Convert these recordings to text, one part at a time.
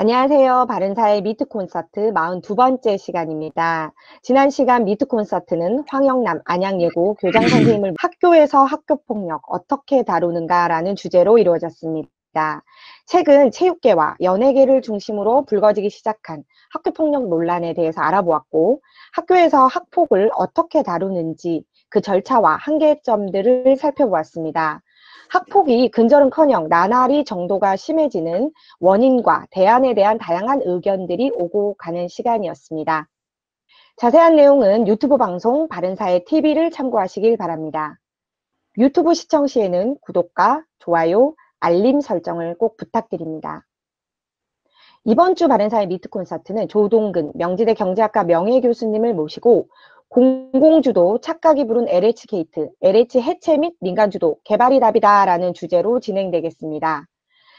안녕하세요. 바른사의 미트 콘서트 42번째 시간입니다. 지난 시간 미트 콘서트는 황영남 안양예고 교장 선생님을 학교에서 학교폭력 어떻게 다루는가라는 주제로 이루어졌습니다. 최근 체육계와 연예계를 중심으로 불거지기 시작한 학교폭력 논란에 대해서 알아보았고, 학교에서 학폭을 어떻게 다루는지 그 절차와 한계점들을 살펴보았습니다. 학폭이 근절은커녕 나날이 정도가 심해지는 원인과 대안에 대한 다양한 의견들이 오고 가는 시간이었습니다. 자세한 내용은 유튜브 방송 바른사의 TV를 참고하시길 바랍니다. 유튜브 시청 시에는 구독과 좋아요, 알림 설정을 꼭 부탁드립니다. 이번 주 바른사의 미트 콘서트는 조동근 명지대 경제학과 명예교수님을 모시고 공공주도 착각이 부른 LH 게이트, LH 해체 및 민간주도 개발이 답이다라는 주제로 진행되겠습니다.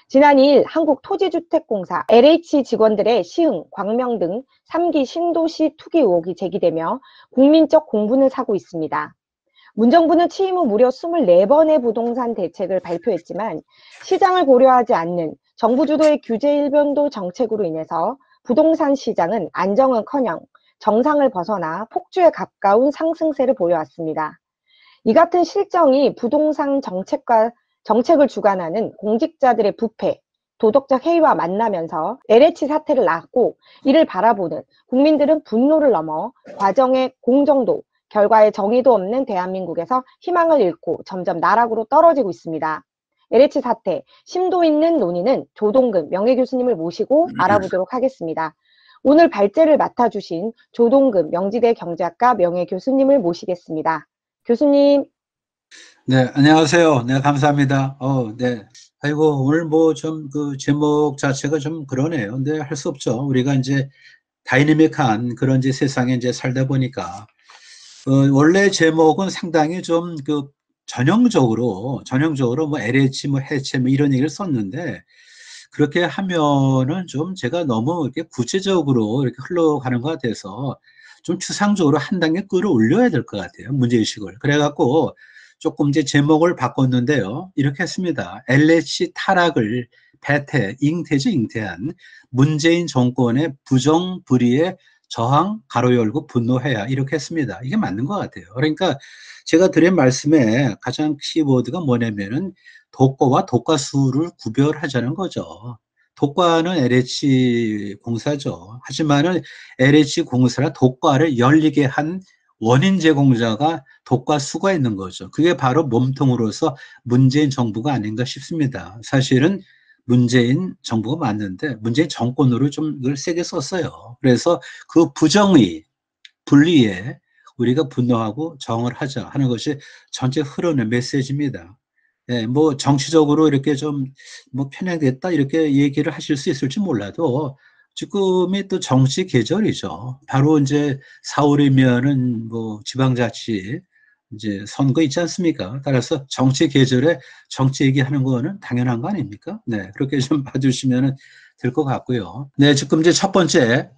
지난 2일 한국토지주택공사 LH 직원들의 시흥, 광명 등 3기 신도시 투기 의혹이 제기되며 국민적 공분을 사고 있습니다. 문정부는 취임 후 무려 24번의 부동산 대책을 발표했지만 시장을 고려하지 않는 정부 주도의 규제 일변도 정책으로 인해서 부동산 시장은 안정은커녕 정상을 벗어나 폭주에 가까운 상승세를 보여왔습니다. 이 같은 실정이 부동산 정책을 주관하는 공직자들의 부패, 도덕적 해이와 만나면서 LH 사태를 낳았고, 이를 바라보는 국민들은 분노를 넘어 과정의 공정도, 결과의 정의도 없는 대한민국에서 희망을 잃고 점점 나락으로 떨어지고 있습니다. LH 사태, 심도 있는 논의는 조동근 명예교수님을 모시고 알아보도록 하겠습니다. 오늘 발제를 맡아주신 조동근 명지대 경제학과 명예교수님을 모시겠습니다. 교수님. 네, 안녕하세요. 네, 감사합니다. 네. 아이고, 오늘 뭐 좀 그 제목 자체가 좀 그러네요. 근데 할 수 없죠. 우리가 이제 다이내믹한 그런 이제 세상에 이제 살다 보니까, 원래 제목은 상당히 좀 그 전형적으로 뭐 LH 뭐 해체 뭐 이런 얘기를 썼는데, 그렇게 하면은 좀 제가 너무 이렇게 구체적으로 이렇게 흘러가는 것 같아서 좀 추상적으로 한 단계 끌어올려야 될 것 같아요. 문제의식을. 그래갖고 조금 이제 제목을 바꿨는데요. 이렇게 했습니다. LH 타락을 잉태죠, 잉태한 문재인 정권의 부정불의에 저항, 가로 열고 분노해야, 이렇게 했습니다. 이게 맞는 것 같아요. 그러니까 제가 드린 말씀에 가장 키워드가 뭐냐면은 독과와 독과수를 구별하자는 거죠. 독과는 LH 공사죠. 하지만은 LH 공사나 독과를 열리게 한 원인 제공자가 독과수가 있는 거죠. 그게 바로 몸통으로서 문재인 정부가 아닌가 싶습니다. 사실은 문재인 정부가 맞는데 문재인 정권으로 좀 이걸 세게 썼어요. 그래서 그 부정의, 불리에 우리가 분노하고 정을 하자 하는 것이 전체 흐르는 메시지입니다. 예, 뭐 정치적으로 이렇게 좀 뭐 편향됐다 이렇게 얘기를 하실 수 있을지 몰라도 지금이 또 정치 계절이죠. 바로 이제 4월이면은 뭐 지방자치 이제 선거 있지 않습니까? 따라서 정치 계절에 정치 얘기하는 거는 당연한 거 아닙니까? 네, 그렇게 좀 봐주시면 될 것 같고요. 네, 지금 이제 첫 번째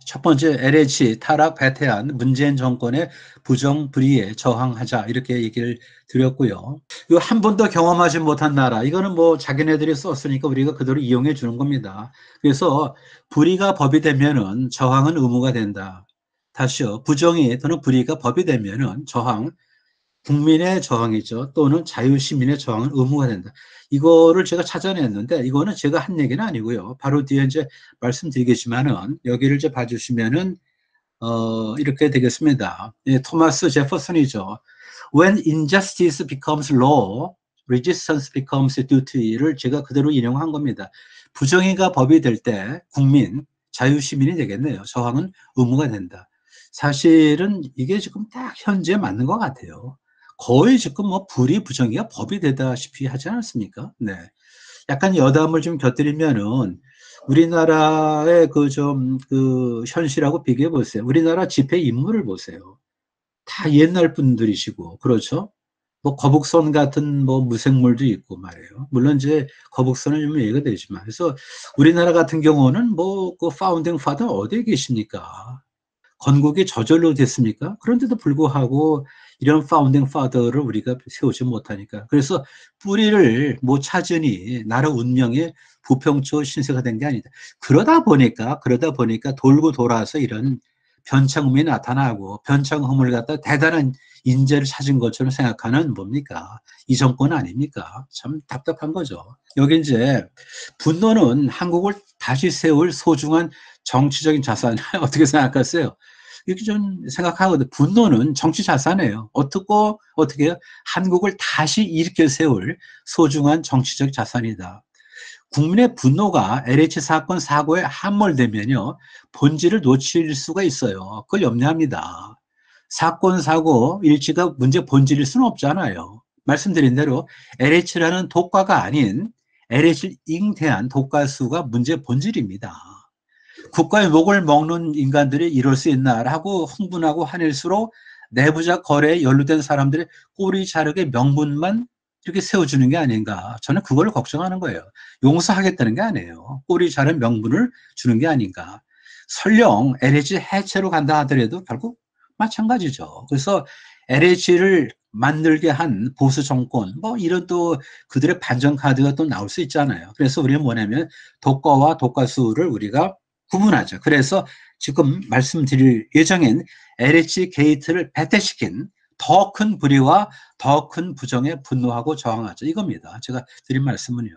LH 타락 배태한 문재인 정권의 부정불의에 저항하자 이렇게 얘기를 드렸고요. 이 한 번도 경험하지 못한 나라, 이거는 뭐 자기네들이 썼으니까 우리가 그대로 이용해 주는 겁니다. 그래서 불의가 법이 되면은 저항은 의무가 된다. 다시요, 부정의 또는 불의가 법이 되면은 저항, 국민의 저항이죠. 또는 자유시민의 저항은 의무가 된다. 이거를 제가 찾아냈는데 이거는 제가 한 얘기는 아니고요. 바로 뒤에 이제 말씀드리겠지만은 여기를 이제 봐주시면은 이렇게 되겠습니다. 예, 토마스 제퍼슨이죠. When injustice becomes law, resistance becomes duty를 제가 그대로 인용한 겁니다. 부정의가 법이 될 때 국민, 자유시민이 되겠네요. 저항은 의무가 된다. 사실은 이게 지금 딱 현재 맞는 것 같아요. 거의 지금 뭐 불의, 부정의가 법이 되다시피 하지 않았습니까? 네. 약간 여담을 좀 곁들이면은 우리나라의 그 현실하고 비교해 보세요. 우리나라 집회 인물을 보세요. 다 옛날 분들이시고, 그렇죠? 뭐 거북선 같은 뭐 무생물도 있고 말이에요. 물론 이제 거북선은 좀 얘기가 되지만. 그래서 우리나라 같은 경우는 뭐 그 파운딩 파더 어디에 계십니까? 건국이 저절로 됐습니까? 그런데도 불구하고 이런 파운딩 파더를 우리가 세우지 못하니까. 그래서 뿌리를 못 찾으니 나라 운명이 부평초 신세가 된 게 아니다. 그러다 보니까 돌고 돌아서 이런 변창음이 나타나고 변창음을 갖다 대단한 인재를 찾은 것처럼 생각하는 뭡니까? 이 정권 아닙니까? 참 답답한 거죠. 여기 이제 분노는 한국을 다시 세울 소중한 정치적인 자산. 어떻게 생각하세요? 이렇게 좀 생각하거든요. 분노는 정치 자산이에요. 어떻게 해요? 한국을 다시 일으켜 세울 소중한 정치적 자산이다. 국민의 분노가 LH 사건 사고에 함몰되면요, 본질을 놓칠 수가 있어요. 그걸 염려합니다. 사건 사고 일치가 문제 본질일 수는 없잖아요. 말씀드린 대로 LH라는 독과가 아닌 LH를 잉태한 독과수가 문제 본질입니다. 국가의 목을 먹는 인간들이 이럴 수 있나라고 흥분하고 화낼수록 내부자 거래에 연루된 사람들의 꼬리 자르게 명분만 이렇게 세워주는 게 아닌가. 저는 그걸 걱정하는 거예요. 용서하겠다는 게 아니에요. 꼬리 자른 명분을 주는 게 아닌가. 설령 LH 해체로 간다 하더라도 결국 마찬가지죠. 그래서 LH를 만들게 한 보수 정권, 뭐 이런 또 그들의 반전 카드가 또 나올 수 있잖아요. 그래서 우리는 뭐냐면 독과와 독과수를 우리가 구분하죠. 그래서 지금 말씀드릴 예정인 LH 게이트를 배태시킨 더 큰 불의와 더 큰 부정에 분노하고 저항하죠. 이겁니다. 제가 드린 말씀은요.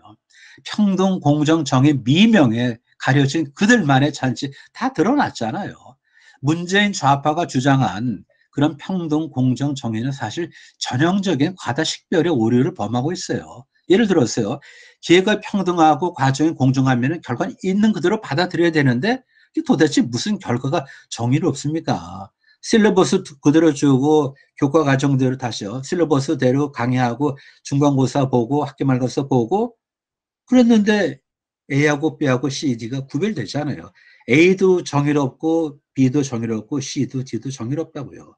평등, 공정, 정의, 미명에 가려진 그들만의 잔치 다 드러났잖아요. 문재인 좌파가 주장한 그런 평등, 공정, 정의는 사실 전형적인 과다식별의 오류를 범하고 있어요. 예를 들었어요. 기회가 평등하고 과정이 공정하면 결과는 있는 그대로 받아들여야 되는데 도대체 무슨 결과가 정의롭습니까? 실러버스 그대로 주고 교과 과정대로 다시요. 실러버스대로 강의하고 중간고사 보고 학기 말고사 보고 그랬는데 A하고 B하고 C, D가 구별되잖아요. A도 정의롭고 B도 정의롭고 C도 D도 정의롭다고요.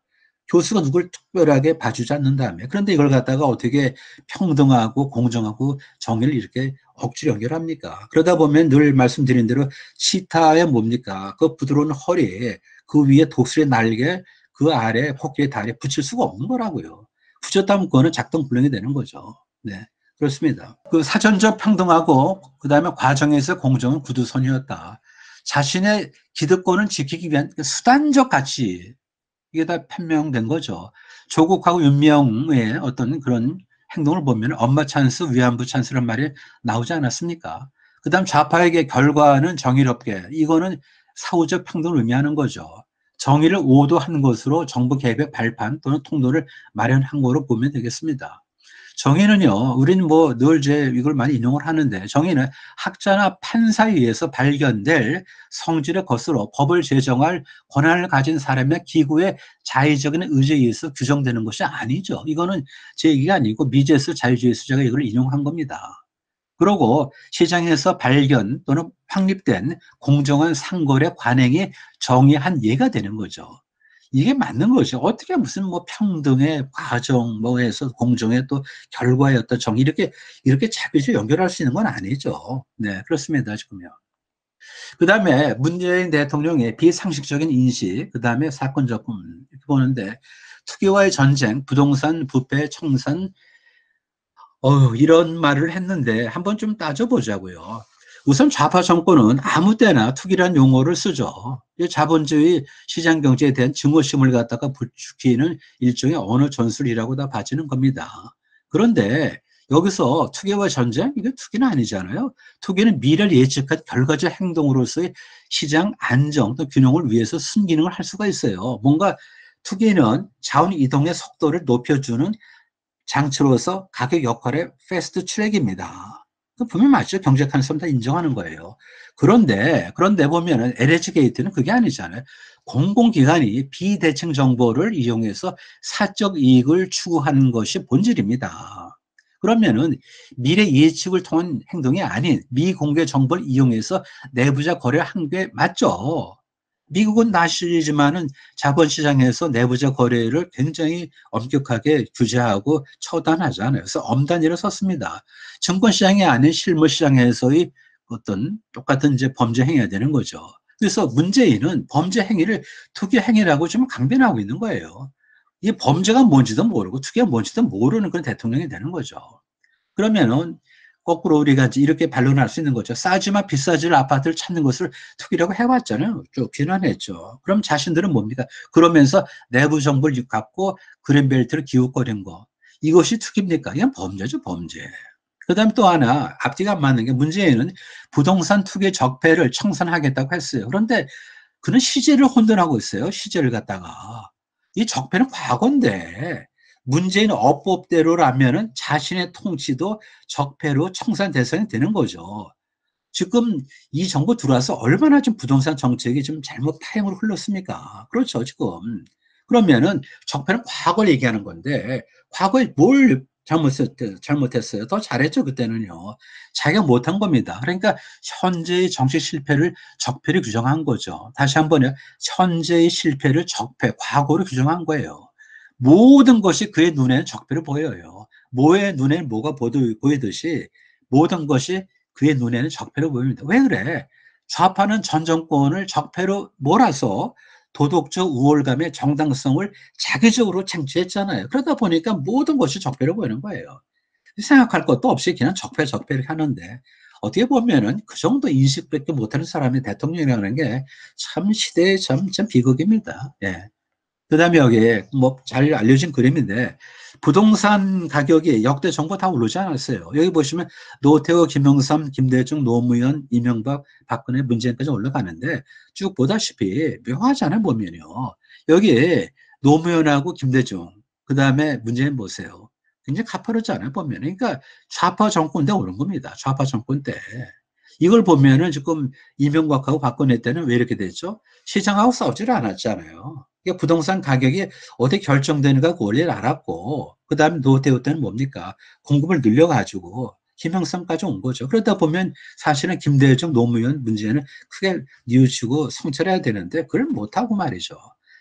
교수가 누굴 특별하게 봐주지 않는 다음에 그런데 이걸 갖다가 어떻게 평등하고 공정하고 정의를 이렇게 억지로 연결합니까? 그러다 보면 늘 말씀드린 대로 치타의 뭡니까? 그 부드러운 허리, 그 위에 독수리 날개, 그 아래 호끼의 다리에 붙일 수가 없는 거라고요. 붙였다면 그거는 작동불능이 되는 거죠. 네. 그렇습니다. 그 사전적 평등하고 그다음에 과정에서 공정은 구두선이었다. 자신의 기득권을 지키기 위한 수단적 가치 이게 다 판명된 거죠. 조국하고 윤미향의 어떤 그런 행동을 보면 엄마 찬스, 위안부 찬스란 말이 나오지 않았습니까? 그다음 좌파에게 결과는 정의롭게 이거는 사후적 평등을 의미하는 거죠. 정의를 오도한 것으로 정부 개입의 발판 또는 통로를 마련한 거로 보면 되겠습니다. 정의는요, 우리는 뭐 늘 이제 이걸 많이 인용을 하는데 정의는 학자나 판사에 의해서 발견될 성질의 것으로 법을 제정할 권한을 가진 사람의 기구의 자의적인 의지에 의해서 규정되는 것이 아니죠. 이거는 제 얘기가 아니고 미제스 자유주의수자가 이걸 인용한 겁니다. 그러고 시장에서 발견 또는 확립된 공정한 상거래 관행이 정의한 예가 되는 거죠. 이게 맞는 거죠. 어떻게 무슨 뭐 평등의 과정 뭐 해서 공정의 또 결과의 어떤 정의 이렇게 자기적 연결할 수 있는 건 아니죠. 네, 그렇습니다. 지금요. 그다음에 문재인 대통령의 비상식적인 인식, 그다음에 사건 접근 이렇게 보는데 투기와의 전쟁, 부동산 부패 청산 이런 말을 했는데 한번 좀 따져보자고요. 우선 좌파 정권은 아무 때나 투기란 용어를 쓰죠. 자본주의 시장 경제에 대한 증오심을 갖다가 부추기는 일종의 언어 전술이라고 다 봐지는 겁니다. 그런데 여기서 투기와 전쟁? 이게 투기는 아니잖아요. 투기는 미래를 예측한 결과적 행동으로서의 시장 안정 또 균형을 위해서 순기능을 할 수가 있어요. 뭔가 투기는 자원 이동의 속도를 높여주는 장치로서 가격 역할의 패스트 트랙입니다. 분명히 맞죠. 경제 가능성 다 인정하는 거예요. 그런데 보면은 LH 게이트는 그게 아니잖아요. 공공기관이 비대칭 정보를 이용해서 사적 이익을 추구하는 것이 본질입니다. 그러면은 미래 예측을 통한 행동이 아닌 미공개 정보를 이용해서 내부자 거래를 한 게 맞죠. 미국은 나시지만은 자본시장에서 내부자 거래를 굉장히 엄격하게 규제하고 처단하잖아요. 그래서 엄단위를 썼습니다. 증권시장이 아닌 실물시장에서의 어떤 똑같은 이제 범죄 행위가 되는 거죠. 그래서 문재인은 범죄 행위를 투기 행위라고 지금 강변하고 있는 거예요. 이 범죄가 뭔지도 모르고 투기가 뭔지도 모르는 그런 대통령이 되는 거죠. 그러면은 거꾸로 우리가 이제 이렇게 반론할 수 있는 거죠. 싸지만 비싸질 아파트를 찾는 것을 투기라고 해왔잖아요. 쭉 비난했죠. 그럼 자신들은 뭡니까? 그러면서 내부 정보를 갖고 그린벨트를 기웃거린 거. 이것이 투기입니까? 이건 범죄죠, 범죄. 그 다음에 또 하나, 앞뒤가 안 맞는 게 문재인은 부동산 투기 적폐를 청산하겠다고 했어요. 그런데 그는 시제를 혼돈하고 있어요. 시제를 갖다가. 이 적폐는 과거인데, 문재인 어법대로라면은 자신의 통치도 적폐로 청산 대상이 되는 거죠. 지금 이 정부 들어와서 얼마나 좀 부동산 정책이 좀 잘못 타임으로 흘렀습니까? 그렇죠, 지금. 그러면은 적폐는 과거를 얘기하는 건데, 과거에 뭘 잘못했어요? 더 잘했죠, 그때는요. 자기가 못한 겁니다. 그러니까 현재의 정치 실패를 적폐로 규정한 거죠. 다시 한번요. 현재의 실패를 적폐, 과거로 규정한 거예요. 모든 것이 그의 눈에는 적폐로 보여요. 모의 눈에는 뭐가 보이듯이 모든 것이 그의 눈에는 적폐로 보입니다. 왜 그래? 좌파는 전 정권을 적폐로 몰아서 도덕적 우월감의 정당성을 자기적으로 쟁취했잖아요. 그러다 보니까 모든 것이 적폐로 보이는 거예요. 생각할 것도 없이 그냥 적폐, 적폐를 하는데 어떻게 보면은 그 정도 인식밖에 못하는 사람이 대통령이라는 게 참 시대의 참 비극입니다. 예. 그 다음에 여기 뭐 잘 알려진 그림인데 부동산 가격이 역대 정부 다 오르지 않았어요. 여기 보시면 노태우, 김영삼, 김대중, 노무현, 이명박, 박근혜, 문재인까지 올라가는데 쭉 보다시피 묘하잖아요, 보면요. 여기 노무현하고 김대중, 그 다음에 문재인 보세요. 굉장히 가파르잖아요, 보면. 그러니까 좌파 정권 때 오른 겁니다. 좌파 정권 때. 이걸 보면은 지금 이명박하고 박근혜 때는 왜 이렇게 됐죠? 시장하고 싸우지를 않았잖아요. 그러니까 부동산 가격이 어떻게 결정되는가 그 원리를 알았고, 그 다음에 노태우 때는 뭡니까? 공급을 늘려가지고 김영삼까지 온 거죠. 그러다 보면 사실은 김대중, 노무현, 문재인은 크게 뉘우치고 성찰해야 되는데 그걸 못하고 말이죠.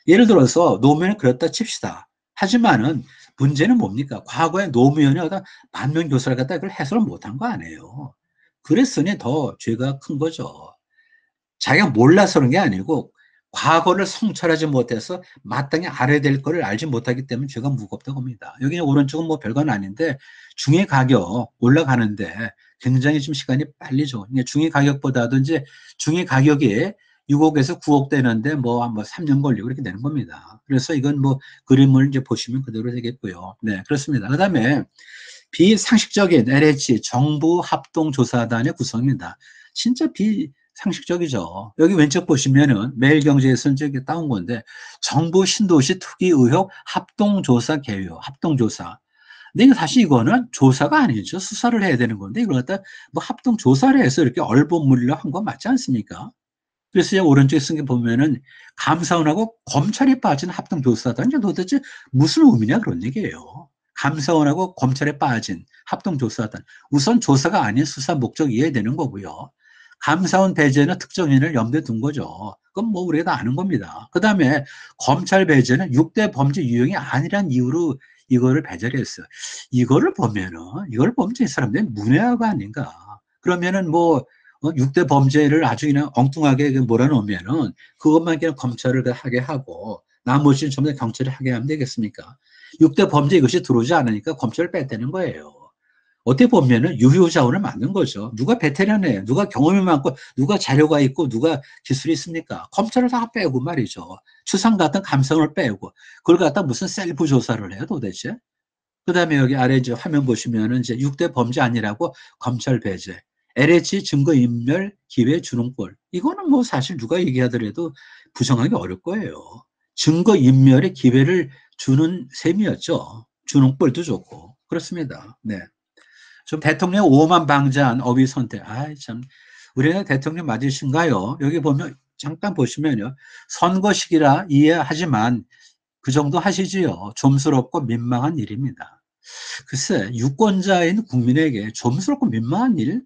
예를 들어서 노무현은 그렇다 칩시다. 하지만은 문제는 뭡니까? 과거에 노무현이 어떤 반면교사를 갖다 그걸 해설을 못한 거 아니에요. 그랬으니 더 죄가 큰 거죠. 자기가 몰라서 그런 게 아니고 과거를 성찰하지 못해서 마땅히 알아야 될 거를 알지 못하기 때문에 죄가 무겁다고 합니다. 여기 오른쪽은 뭐 별건 아닌데 중위 가격 올라가는데 굉장히 좀 시간이 빨리 줘. 중위 가격보다도 이제 중위 가격이 6억에서 9억 되는데 뭐 3년 걸리고 이렇게 되는 겁니다. 그래서 이건 뭐 그림을 이제 보시면 그대로 되겠고요. 네, 그렇습니다. 그 다음에 비상식적인 LH 정부 합동조사단의 구성입니다. 진짜 비상식적이죠. 여기 왼쪽 보시면은 매일경제에서 이제 따온 건데 정부 신도시 투기 의혹 합동조사 개요. 합동조사. 근데 이거 사실 이거는 조사가 아니죠. 수사를 해야 되는 건데 이걸 갖다 뭐 합동조사를 해서 이렇게 얼버무리려 한 건 맞지 않습니까? 그래서 오른쪽에 쓴 게 보면은 감사원하고 검찰이 빠진 합동조사단 이게 도대체 무슨 의미냐 그런 얘기예요. 감사원하고 검찰에 빠진 합동조사단. 우선 조사가 아닌 수사 목적 이해되는 거고요. 감사원 배제는 특정인을 염두에 둔 거죠. 그건 뭐 우리가 다 아는 겁니다. 그 다음에 검찰 배제는 6대 범죄 유형이 아니란 이유로 이거를 배제를 했어요. 이걸 보면 이 사람들이 문외화가 아닌가. 그러면은 뭐 6대 범죄를 아주 그냥 엉뚱하게 몰아놓으면은 그것만 그냥 검찰을 하게 하고 나머지는 전부 다 경찰이 하게 하면 되겠습니까? 6대 범죄 이것이 들어오지 않으니까 검찰을 뺐다는 거예요. 어떻게 보면은 유효자원을 만든 거죠. 누가 베테랑이에요? 누가 경험이 많고 누가 자료가 있고 누가 기술이 있습니까? 검찰을 다 빼고 말이죠. 추상 같은 감성을 빼고 그걸 갖다 무슨 셀프 조사를 해요 도대체? 그다음에 여기 아래 이제 화면 보시면은 이제 6대 범죄 아니라고 검찰 배제. LH 증거인멸 기회 주는꼴. 이거는 뭐 사실 누가 얘기하더라도 부정하기 어려울 거예요. 증거인멸의 기회를 주는 셈이었죠. 주는꼴도 좋고. 그렇습니다. 네. 좀 대통령 오만 방자한 어휘 선택. 아이, 참. 우리나라 대통령 맞으신가요? 여기 보면, 잠깐 보시면요. 선거 시기라 이해하지만 그 정도 하시지요. 좀스럽고 민망한 일입니다. 글쎄, 유권자인 국민에게 좀스럽고 민망한 일?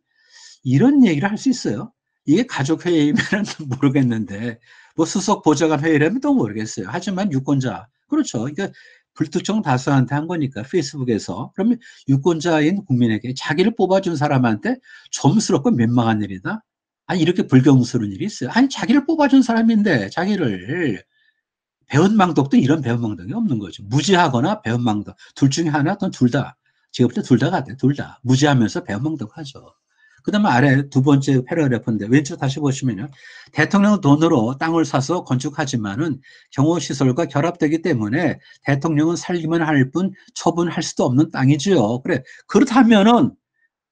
이런 얘기를 할 수 있어요? 이게 가족회의면 모르겠는데, 뭐 수석 보좌관 회의라면 또 모르겠어요. 하지만 유권자, 그렇죠. 그러니까 불특정 다수한테 한 거니까, 페이스북에서. 그러면 유권자인 국민에게 자기를 뽑아준 사람한테 좀스럽고 민망한 일이다? 아니, 이렇게 불경스러운 일이 있어요. 아니, 자기를 뽑아준 사람인데, 자기를. 배은망덕도 이런 배은망덕이 없는 거죠. 무지하거나 배은망덕. 둘 중에 하나 또는 둘 다. 제가 볼 때 둘 다 같아요. 둘 다. 무지하면서 배은망덕 하죠. 그 다음에 아래 두 번째 패러그래프인데 왼쪽 다시 보시면요. 대통령 돈으로 땅을 사서 건축하지만은 경호시설과 결합되기 때문에 대통령은 살기만 할 뿐 처분할 수도 없는 땅이지요. 그래. 그렇다면은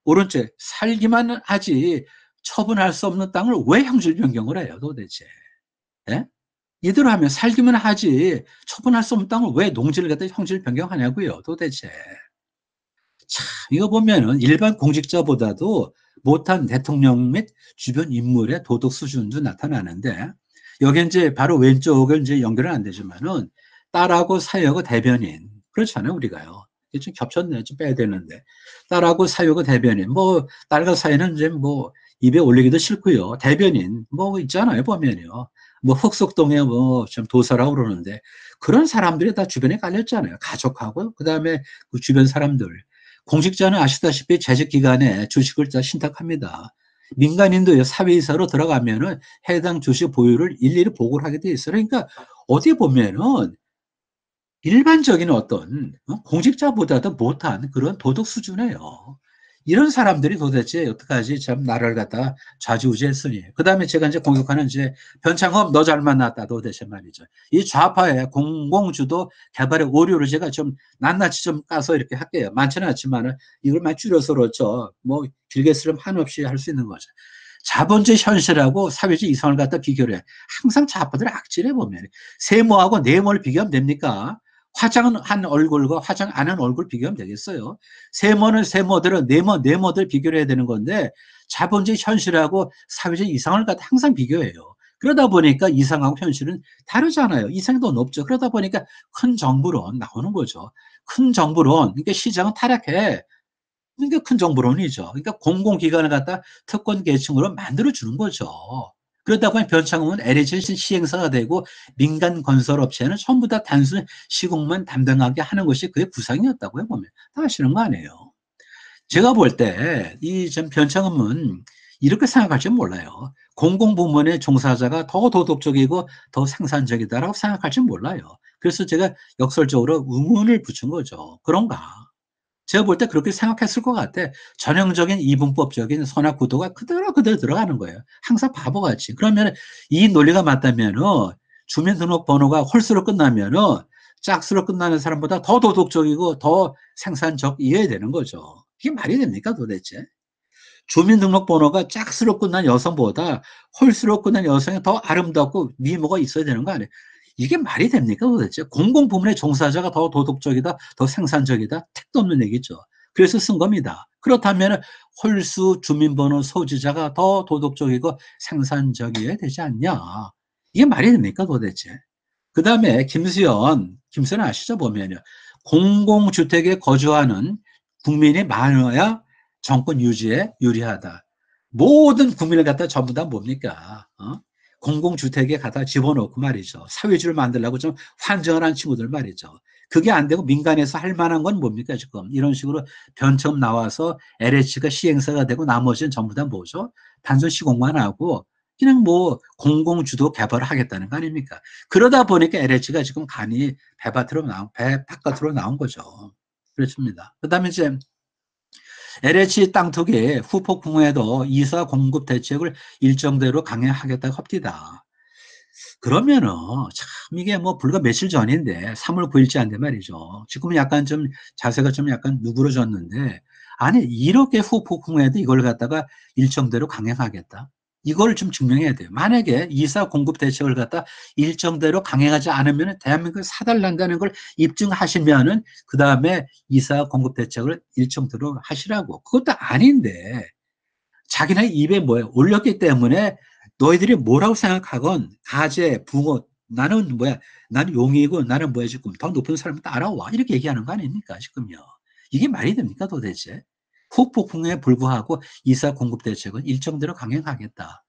오른쪽 살기만 하지 처분할 수 없는 땅을 왜 형질 변경을 해요 도대체. 예? 이대로 하면 살기만 하지 처분할 수 없는 땅을 왜 농지를 갖다 형질 변경하냐고요 도대체. 참 이거 보면은 일반 공직자보다도 못한 대통령 및 주변 인물의 도덕 수준도 나타나는데 여기 이제 바로 왼쪽은 이제 연결은 안 되지만은 딸하고 사유하고 대변인 그렇잖아요 우리가요. 이게 좀 겹쳤네 좀 빼야 되는데 딸하고 사유하고 대변인 뭐 딸과 사유는 이제 뭐 입에 올리기도 싫고요. 대변인 뭐 있잖아요 보면요. 뭐 흑석동에 뭐 좀 도사라고 그러는데 그런 사람들이 다 주변에 깔렸잖아요. 가족하고 그다음에 그 주변 사람들. 공직자는 아시다시피 재직 기간에 주식을 다 신탁합니다. 민간인도 사회이사로 들어가면은 해당 주식 보유를 일일이 보고를 하게 돼 있어요. 그러니까 어디 보면은 일반적인 어떤 공직자보다도 못한 그런 도덕 수준이에요. 이런 사람들이 도대체 어떡하지 참 나라를 갖다가 좌지우지했으니. 그 다음에 제가 이제 공격하는 이제 변창흠 너 잘 만났다 도대체 말이죠. 이 좌파의 공공주도 개발의 오류를 제가 좀 낱낱이 좀 까서 이렇게 할게요. 많지는 않지만은 이걸 많이 줄여서 그렇죠. 뭐 길게 쓰면 한없이 할 수 있는 거죠. 자본주의 현실하고 사회주의 이상을 갖다 비교를 해. 항상 좌파들의 악질해 보면 세모하고 네모를 비교하면 됩니까? 화장한 얼굴과 화장 안 한 얼굴 비교하면 되겠어요. 세모는 세모대로 네모들 비교를 해야 되는 건데 자본주의 현실하고 사회주의 이상을 갖다 항상 비교해요. 그러다 보니까 이상하고 현실은 다르잖아요. 이상이 더 높죠. 그러다 보니까 큰 정부론 나오는 거죠. 큰 정부론, 그러니까 시장은 타락해. 그러니까 큰 정부론이죠. 그러니까 공공기관을 갖다 특권 계층으로 만들어주는 거죠. 그러다 보니 변창흠은 LH 시행사가 되고 민간 건설업체는 전부 다 단순 시공만 담당하게 하는 것이 그의 구상이었다고요, 보면. 다 아시는 거 아니에요. 제가 볼 때 이 전 변창흠은 이렇게 생각할 줄 몰라요. 공공부문의 종사자가 더 도덕적이고 더 생산적이다라고 생각할 줄 몰라요. 그래서 제가 역설적으로 의문을 붙인 거죠. 그런가? 제가 볼 때 그렇게 생각했을 것 같아. 전형적인 이분법적인 선악 구도가 그대로 들어가는 거예요. 항상 바보같이. 그러면 이 논리가 맞다면 주민등록번호가 홀수로 끝나면 짝수로 끝나는 사람보다 더 도덕적이고 더 생산적이어야 되는 거죠. 이게 말이 됩니까 도대체? 주민등록번호가 짝수로 끝난 여성보다 홀수로 끝난 여성이 더 아름답고 미모가 있어야 되는 거 아니에요? 이게 말이 됩니까 도대체? 공공부문의 종사자가 더 도덕적이다, 더 생산적이다? 택도 없는 얘기죠. 그래서 쓴 겁니다. 그렇다면 홀수 주민번호 소지자가 더 도덕적이고 생산적이어야 되지 않냐? 이게 말이 됩니까 도대체? 그 다음에 김수현 아시죠 보면요. 공공주택에 거주하는 국민이 많아야 정권 유지에 유리하다. 모든 국민을 갖다 전부 다 뭡니까? 공공주택에 갖다 집어넣고 말이죠. 사회주의를 만들려고 좀 환정을 한 친구들 말이죠. 그게 안 되고 민간에서 할 만한 건 뭡니까 지금. 이런 식으로 변처럼 나와서 LH가 시행사가 되고 나머지는 전부 다 뭐죠? 단순 시공만 하고 그냥 뭐 공공주도 개발을 하겠다는 거 아닙니까? 그러다 보니까 LH가 지금 간이 배 바깥으로 나온 거죠. 그렇습니다. 그 다음에 이제 LH 땅 투기 후폭 후에도 이사 공급 대책을 일정대로 강행하겠다고 합니다. 그러면은 참 이게 뭐 불과 며칠 전인데 3월 9일째인데 말이죠. 지금은 약간 좀 자세가 좀 약간 누그러졌는데 아니 이렇게 후폭 후에도 이걸 갖다가 일정대로 강행하겠다. 이걸 좀 증명해야 돼요. 만약에 이사 공급 대책을 갖다 일정대로 강행하지 않으면 대한민국을 사달난다는 걸 입증하시면은 그 다음에 이사 공급 대책을 일정대로 하시라고. 그것도 아닌데 자기네 입에 뭐야 올렸기 때문에 너희들이 뭐라고 생각하건 가재, 붕어 나는 뭐야 나는 용이고 나는 뭐야 지금 더 높은 사람 따라와 이렇게 얘기하는 거 아닙니까 지금요. 이게 말이 됩니까 도대체. 후폭풍에 불구하고 이사 공급 대책은 일정대로 강행하겠다.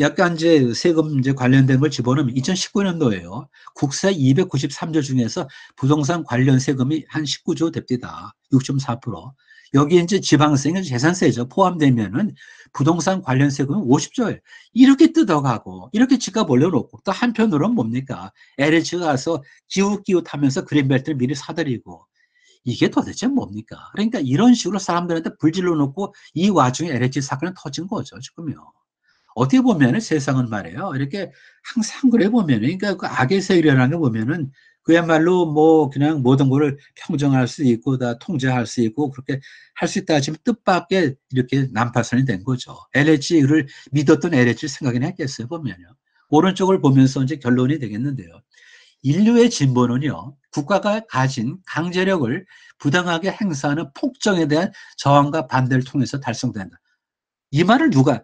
약간 이제 세금 이제 관련된 걸 집어넣으면 2019년도에요. 국세 293조 중에서 부동산 관련 세금이 한 19조 됩니다. 6.4%. 여기 이제 지방세는 재산세죠. 포함되면은 부동산 관련 세금은 50조예요. 이렇게 뜯어가고, 이렇게 집값 올려놓고, 또 한편으로는 뭡니까? LH가 가서 기웃기웃하면서 그린벨트를 미리 사들이고, 이게 도대체 뭡니까? 그러니까 이런 식으로 사람들한테 불질러 놓고 이 와중에 LH 사건은 터진 거죠, 지금요. 어떻게 보면은 세상은 말이에요. 이렇게 항상 그래 보면은, 그러니까 그 악의 세력이라는 게 보면은 그야말로 뭐 그냥 모든 거를 평정할 수 있고 다 통제할 수 있고 그렇게 할 수 있다 하지만 뜻밖의 이렇게 난파선이 된 거죠. LH를 믿었던 LH를 생각이나 했겠어요, 보면요. 오른쪽을 보면서 이제 결론이 되겠는데요. 인류의 진보는요, 국가가 가진 강제력을 부당하게 행사하는 폭정에 대한 저항과 반대를 통해서 달성된다. 이 말을 누가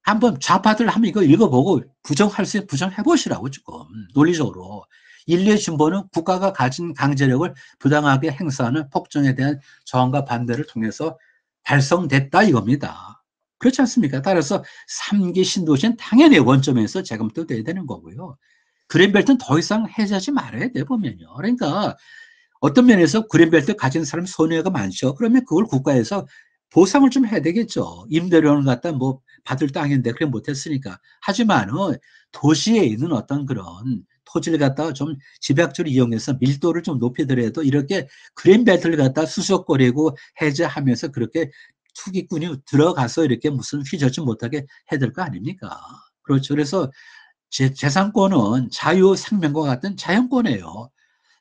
한번 좌파들 한번 이거 읽어보고 부정할 수 있는 부정해 보시라고 지금 논리적으로. 인류의 진보는 국가가 가진 강제력을 부당하게 행사하는 폭정에 대한 저항과 반대를 통해서 달성됐다 이겁니다. 그렇지 않습니까? 따라서 3기 신도시는 당연히 원점에서 재검토돼야 되는 거고요. 그린벨트는 더 이상 해제하지 말아야 돼 보면요. 그러니까 어떤 면에서 그린벨트 가진 사람 손해가 많죠. 그러면 그걸 국가에서 보상을 좀 해야 되겠죠. 임대료는 갖다 뭐 받을 땅인데 그래 못했으니까. 하지만은 도시에 있는 어떤 그런 토지를 갖다가 좀 집약적으로 이용해서 밀도를 좀 높이더라도 이렇게 그린벨트를 갖다 수석거리고 해제하면서 그렇게 투기꾼이 들어가서 이렇게 무슨 휘젓지 못하게 해야 될 거 아닙니까? 그렇죠. 그래서 재산권은 자유 생명과 같은 자연권이에요.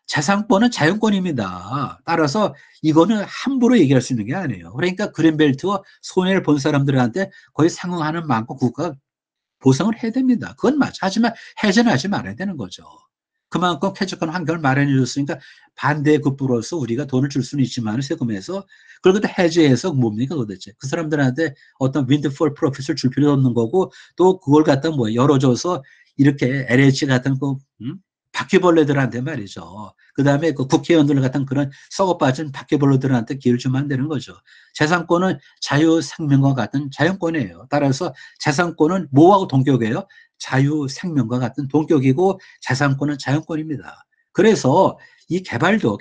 재산권은 자연권입니다. 따라서 이거는 함부로 얘기할 수 있는 게 아니에요. 그러니까 그린벨트와 손해를 본 사람들한테 거의 상응하는 만큼 국가가 보상을 해야 됩니다. 그건 맞아. 하지만 해제는 하지 말아야 되는 거죠. 그만큼 쾌적한 환경을 마련해 줬으니까 반대 급부로서 우리가 돈을 줄 수는 있지만 세금에서 그걸 그때 해제해서 뭡니까 도대체. 그 사람들한테 어떤 윈드폴 프로핏을 줄 필요도 없는 거고 또 그걸 갖다 뭐 열어줘서 이렇게 LH 같은 그 바퀴벌레들한테 말이죠. 그 다음에 그 국회의원들 같은 그런 썩어빠진 바퀴벌레들한테 기회를 주면 안 되는 거죠. 재산권은 자유 생명과 같은 자연권이에요. 따라서 재산권은 뭐하고 동격이에요? 자유 생명과 같은 동격이고 재산권은 자연권입니다. 그래서 이 개발도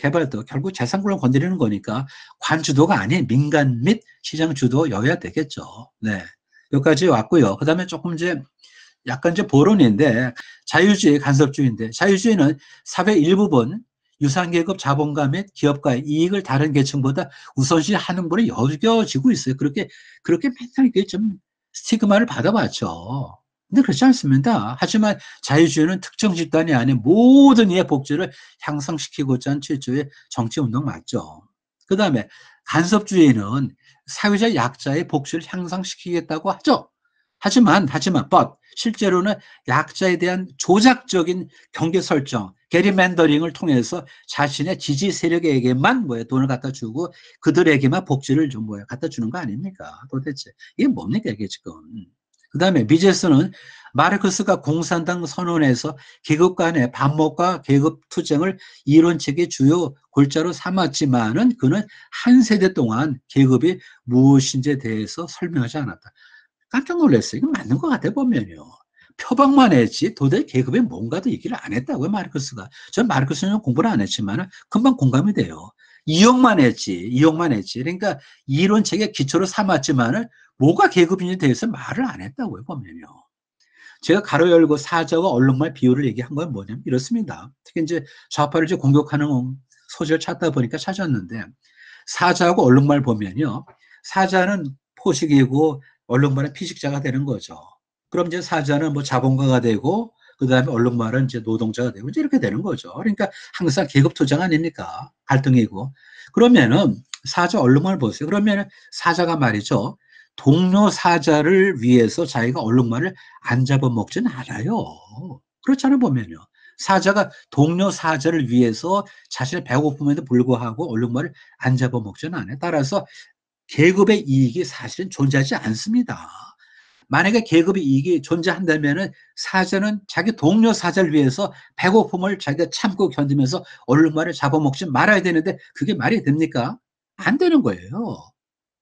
결국 재산권을 건드리는 거니까 관주도가 아닌 민간 및 시장 주도여야 되겠죠. 네. 여기까지 왔고요. 그 다음에 조금 이제 약간 이제 보론인데 자유주의 간섭주의인데 자유주의는 사회 일부분 유상계급 자본가 및 기업가의 이익을 다른 계층보다 우선시하는 분이 여겨지고 있어요. 그렇게 맨날 이렇게 좀 스티그마를 받아봤죠. 근데 그렇지 않습니다. 하지만 자유주의는 특정 집단이 아닌 모든 이의 복지를 향상시키고자 하는 최초의 정치운동 맞죠. 그 다음에 간섭주의는 사회적 약자의 복지를 향상시키겠다고 하죠. 하지만, but, 실제로는 약자에 대한 조작적인 경계 설정, 게리맨더링을 통해서 자신의 지지 세력에게만 돈을 갖다 주고 그들에게만 복지를 좀 갖다 주는 거 아닙니까? 도대체. 이게 뭡니까, 이게 지금. 그 다음에 미제스는 마르크스가 공산당 선언에서 계급 간의 반목과 계급 투쟁을 이론책의 주요 골자로 삼았지만은 그는 한 세대 동안 계급이 무엇인지에 대해서 설명하지 않았다. 깜짝 놀랐어요. 이거 맞는 것 같아 보면요. 표방만 했지 도대체 계급이 뭔가도 얘기를 안 했다고요, 마르크스가. 전 마르크스는 공부를 안 했지만 금방 공감이 돼요. 이용만 했지. 그러니까 이론책의 기초로 삼았지만 뭐가 계급인지 대해서 말을 안 했다고요, 보면요. 제가 가로 열고 사자와 얼룩말 비유를 얘기한 건 뭐냐면 이렇습니다. 특히 이제 좌파를 이제 공격하는 소재를 찾다 보니까 찾았는데 사자하고 얼룩말 보면요. 사자는 포식이고 얼룩말은 피식자가 되는 거죠. 그럼 이제 사자는 뭐 자본가가 되고 그 다음에 얼룩말은 이제 노동자가 되고 이제 이렇게 되는 거죠. 그러니까 항상 계급 투쟁 아닙니까? 갈등이고. 그러면은 사자 얼룩말 보세요. 그러면은 사자가 말이죠. 동료 사자를 위해서 자기가 얼룩말을 안 잡아먹지는 않아요. 그렇잖아요, 보면요. 사자가 동료 사자를 위해서 자신의 배고픔에도 불구하고 얼룩말을 안 잡아먹지는 않아요. 따라서 계급의 이익이 사실은 존재하지 않습니다. 만약에 계급의 이익이 존재한다면 사자는 자기 동료 사자를 위해서 배고픔을 자기가 참고 견디면서 얼룩말을 잡아먹지 말아야 되는데 그게 말이 됩니까? 안 되는 거예요.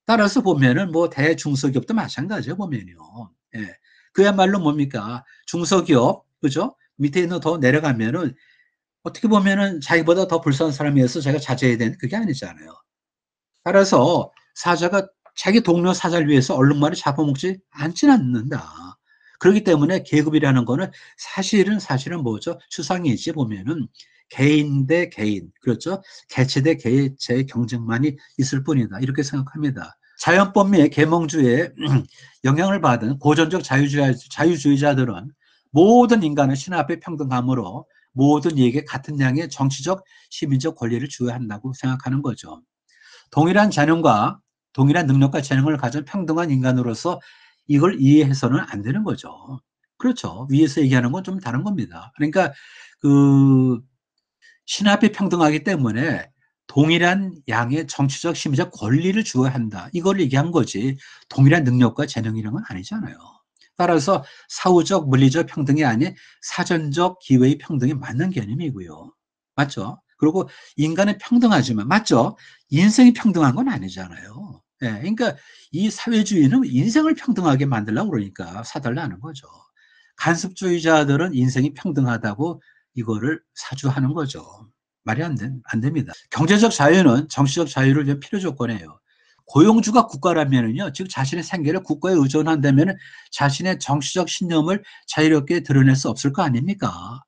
따라서 보면은 뭐 대중소기업도 마찬가지예요, 보면요. 예. 그야말로 뭡니까? 중소기업, 그죠? 밑에 있는 더 내려가면은 어떻게 보면은 자기보다 더 불쌍한 사람이어서 자기가 자제해야 되는 그게 아니잖아요. 따라서 사자가 자기 동료 사자를 위해서 얼룩말을 잡아먹지 않지는 않는다. 그렇기 때문에 계급이라는 거는 사실은 뭐죠? 추상이지 보면은 개인 대 개인, 그렇죠? 개체 대 개체의 경쟁만이 있을 뿐이다. 이렇게 생각합니다. 자연법리의 계몽주의에 영향을 받은 고전적 자유주의자들은 모든 인간은 신 앞에 평등함으로 모든 이에게 같은 양의 정치적, 시민적 권리를 주어야 한다고 생각하는 거죠. 동일한 재능과 동일한 능력과 재능을 가진 평등한 인간으로서 이걸 이해해서는 안 되는 거죠. 그렇죠. 위에서 얘기하는 건 좀 다른 겁니다. 그러니까 그 신 앞에 평등하기 때문에 동일한 양의 정치적, 심리적 권리를 주어야 한다. 이걸 얘기한 거지. 동일한 능력과 재능이란 건 아니잖아요. 따라서 사후적, 물리적 평등이 아닌 사전적 기회의 평등이 맞는 개념이고요. 맞죠? 그리고 인간은 평등하지만, 맞죠? 인생이 평등한 건 아니잖아요. 예, 그러니까 이 사회주의는 인생을 평등하게 만들려고 그러니까 사달라는 거죠. 간섭주의자들은 인생이 평등하다고 이거를 사주하는 거죠. 말이 안 됩니다. 경제적 자유는 정치적 자유를 위한 필요 조건이에요. 고용주가 국가라면은요, 즉 자신의 생계를 국가에 의존한다면 자신의 정치적 신념을 자유롭게 드러낼 수 없을 거 아닙니까?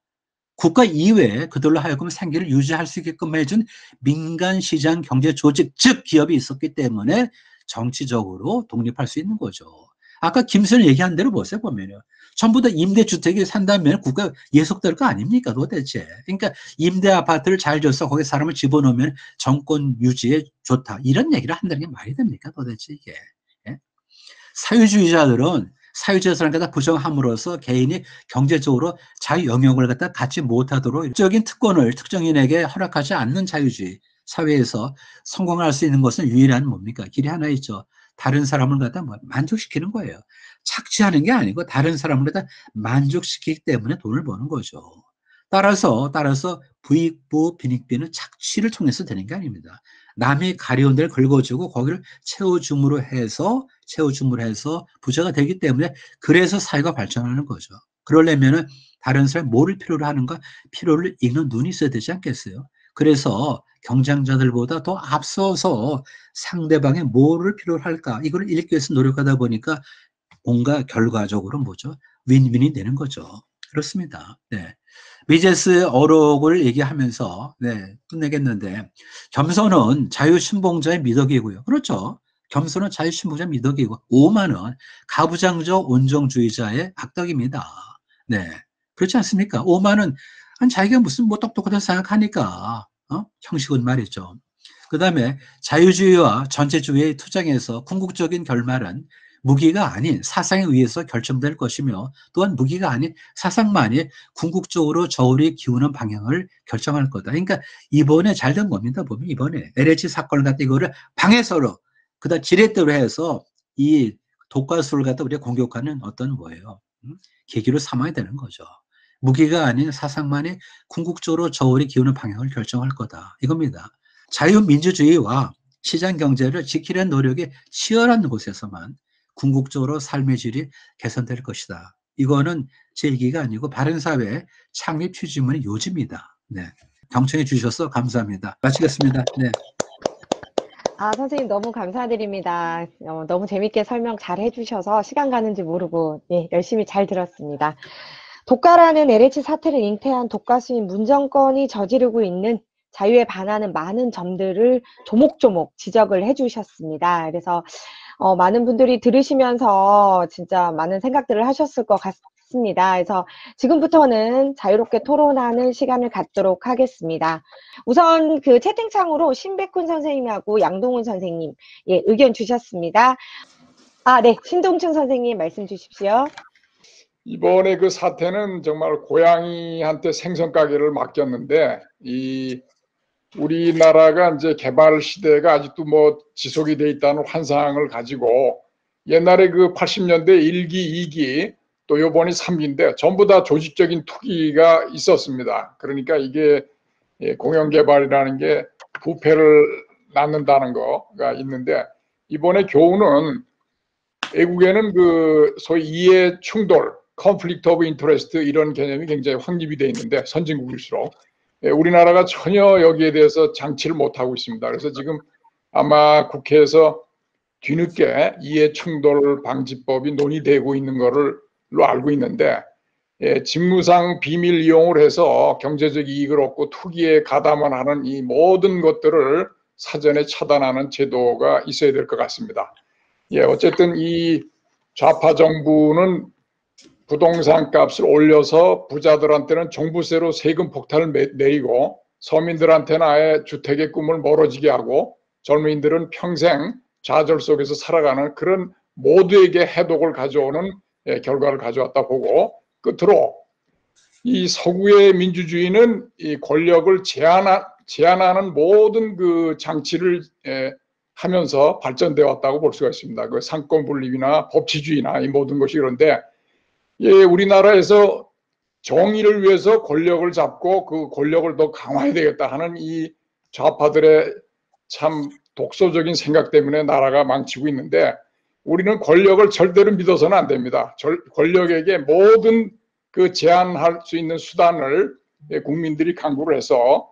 국가 이외에 그들로 하여금 생계를 유지할 수 있게끔 해준 민간 시장 경제 조직, 즉 기업이 있었기 때문에 정치적으로 독립할 수 있는 거죠. 아까 김선 얘기한 대로 보세요, 보면요. 전부 다 임대주택에 산다면 국가 예속될 거 아닙니까, 도대체. 그러니까 임대 아파트를 잘 줘서 거기에 사람을 집어넣으면 정권 유지에 좋다. 이런 얘기를 한다는 게 말이 됩니까, 도대체 이게. 예? 사유주의자들은 사유재산을 갖다 부정함으로써 개인이 경제적으로 자유 영역을 갖다 갖지 못하도록 적인 특권을 특정인에게 허락하지 않는 자유주의 사회에서 성공할 수 있는 것은 유일한 뭡니까? 길이 하나 있죠. 다른 사람을 갖다 만족시키는 거예요. 착취하는 게 아니고 다른 사람을 갖다 만족시키기 때문에 돈을 버는 거죠. 따라서 부익부, 빈익빈은 착취를 통해서 되는 게 아닙니다. 남이 가려운 데를 긁어주고 거기를 채워줌으로 해서 부자가 되기 때문에 그래서 사회가 발전하는 거죠. 그러려면은 다른 사람이 뭐를 필요로 하는가? 필요를 읽는 눈이 있어야 되지 않겠어요? 그래서 경쟁자들보다 더 앞서서 상대방이 뭐를 필요로 할까? 이걸 읽기 위해서 노력하다 보니까 뭔가 결과적으로 뭐죠? 윈윈이 되는 거죠. 그렇습니다. 네. 미제스의 어록을 얘기하면서 네, 끝내겠는데 겸손은 자유신봉자의 미덕이고요. 그렇죠. 겸손은 자유신봉자의 미덕이고 오만은 가부장적 온정주의자의 악덕입니다. 네, 그렇지 않습니까? 오만은 자기가 무슨 뭐 똑똑하다 생각하니까 형식은 말이죠. 그 다음에 자유주의와 전체주의의 투쟁에서 궁극적인 결말은 무기가 아닌 사상에 의해서 결정될 것이며 또한 무기가 아닌 사상만이 궁극적으로 저울이 기우는 방향을 결정할 거다. 그러니까 이번에 잘 된 겁니다. 보면 이번에 LH 사건을 갖다 이거를 방해서로 그다음 지렛대로 해서 이 독과수를 갖다 우리가 공격하는 어떤 뭐예요? 계기로 삼아야 되는 거죠. 무기가 아닌 사상만이 궁극적으로 저울이 기우는 방향을 결정할 거다. 이겁니다. 자유민주주의와 시장경제를 지키려는 노력이 치열한 곳에서만 궁극적으로 삶의 질이 개선될 것이다. 이거는 제 얘기가 아니고 바른사회 창립 취지문의 요지입니다. 네. 경청해 주셔서 감사합니다. 마치겠습니다. 네. 선생님 너무 감사드립니다. 너무 재밌게 설명 잘 해주셔서 시간 가는지 모르고 예, 열심히 잘 들었습니다. 독가라는 LH 사태를 잉태한 독가수인 문정권이 저지르고 있는 자유에 반하는 많은 점들을 조목조목 지적을 해주셨습니다. 그래서 많은 분들이 들으시면서 진짜 많은 생각들을 하셨을 것 같습니다. 그래서 지금부터는 자유롭게 토론하는 시간을 갖도록 하겠습니다. 우선 그 채팅창으로 신백훈 선생님하고 양동훈 선생님 예, 의견 주셨습니다. 네, 신동춘 선생님 말씀 주십시오. 이번에 그 사태는 정말 고양이한테 생선 가게를 맡겼는데 우리나라가 이제 개발 시대가 아직도 뭐 지속이 돼 있다는 환상을 가지고 옛날에 그 80년대 1기, 2기 또 요번이 3기인데 전부 다 조직적인 투기가 있었습니다. 그러니까 이게 공영개발이라는 게 부패를 낳는다는 거가 있는데 이번에 교훈은 외국에는 그 소위 이해 충돌, conflict of interest 이런 개념이 굉장히 확립이 돼 있는데 선진국일수록 우리나라가 전혀 여기에 대해서 장치를 못하고 있습니다. 그래서 지금 아마 국회에서 뒤늦게 이해충돌 방지법이 논의되고 있는 거로 알고 있는데, 직무상 비밀 이용을 해서 경제적 이익을 얻고 투기에 가담을 하는 이 모든 것들을 사전에 차단하는 제도가 있어야 될 것 같습니다. 어쨌든 이 좌파 정부는 부동산 값을 올려서 부자들한테는 종부세로 세금 폭탄을 내리고 서민들한테는 아예 주택의 꿈을 멀어지게 하고 젊은이들은 평생 좌절 속에서 살아가는 그런 모두에게 해독을 가져오는 결과를 가져왔다 보고, 끝으로 이 서구의 민주주의는 이 권력을 제한하는 모든 그 장치를 하면서 발전되어 왔다고 볼 수가 있습니다. 그 상권 분립이나 법치주의나 이 모든 것이. 그런데 우리나라에서 정의를 위해서 권력을 잡고 그 권력을 더 강화해야 되겠다 하는 이 좌파들의 참 독소적인 생각 때문에 나라가 망치고 있는데, 우리는 권력을 절대로 믿어서는 안 됩니다. 권력에게 모든 그 제한할 수 있는 수단을 국민들이 강구를 해서,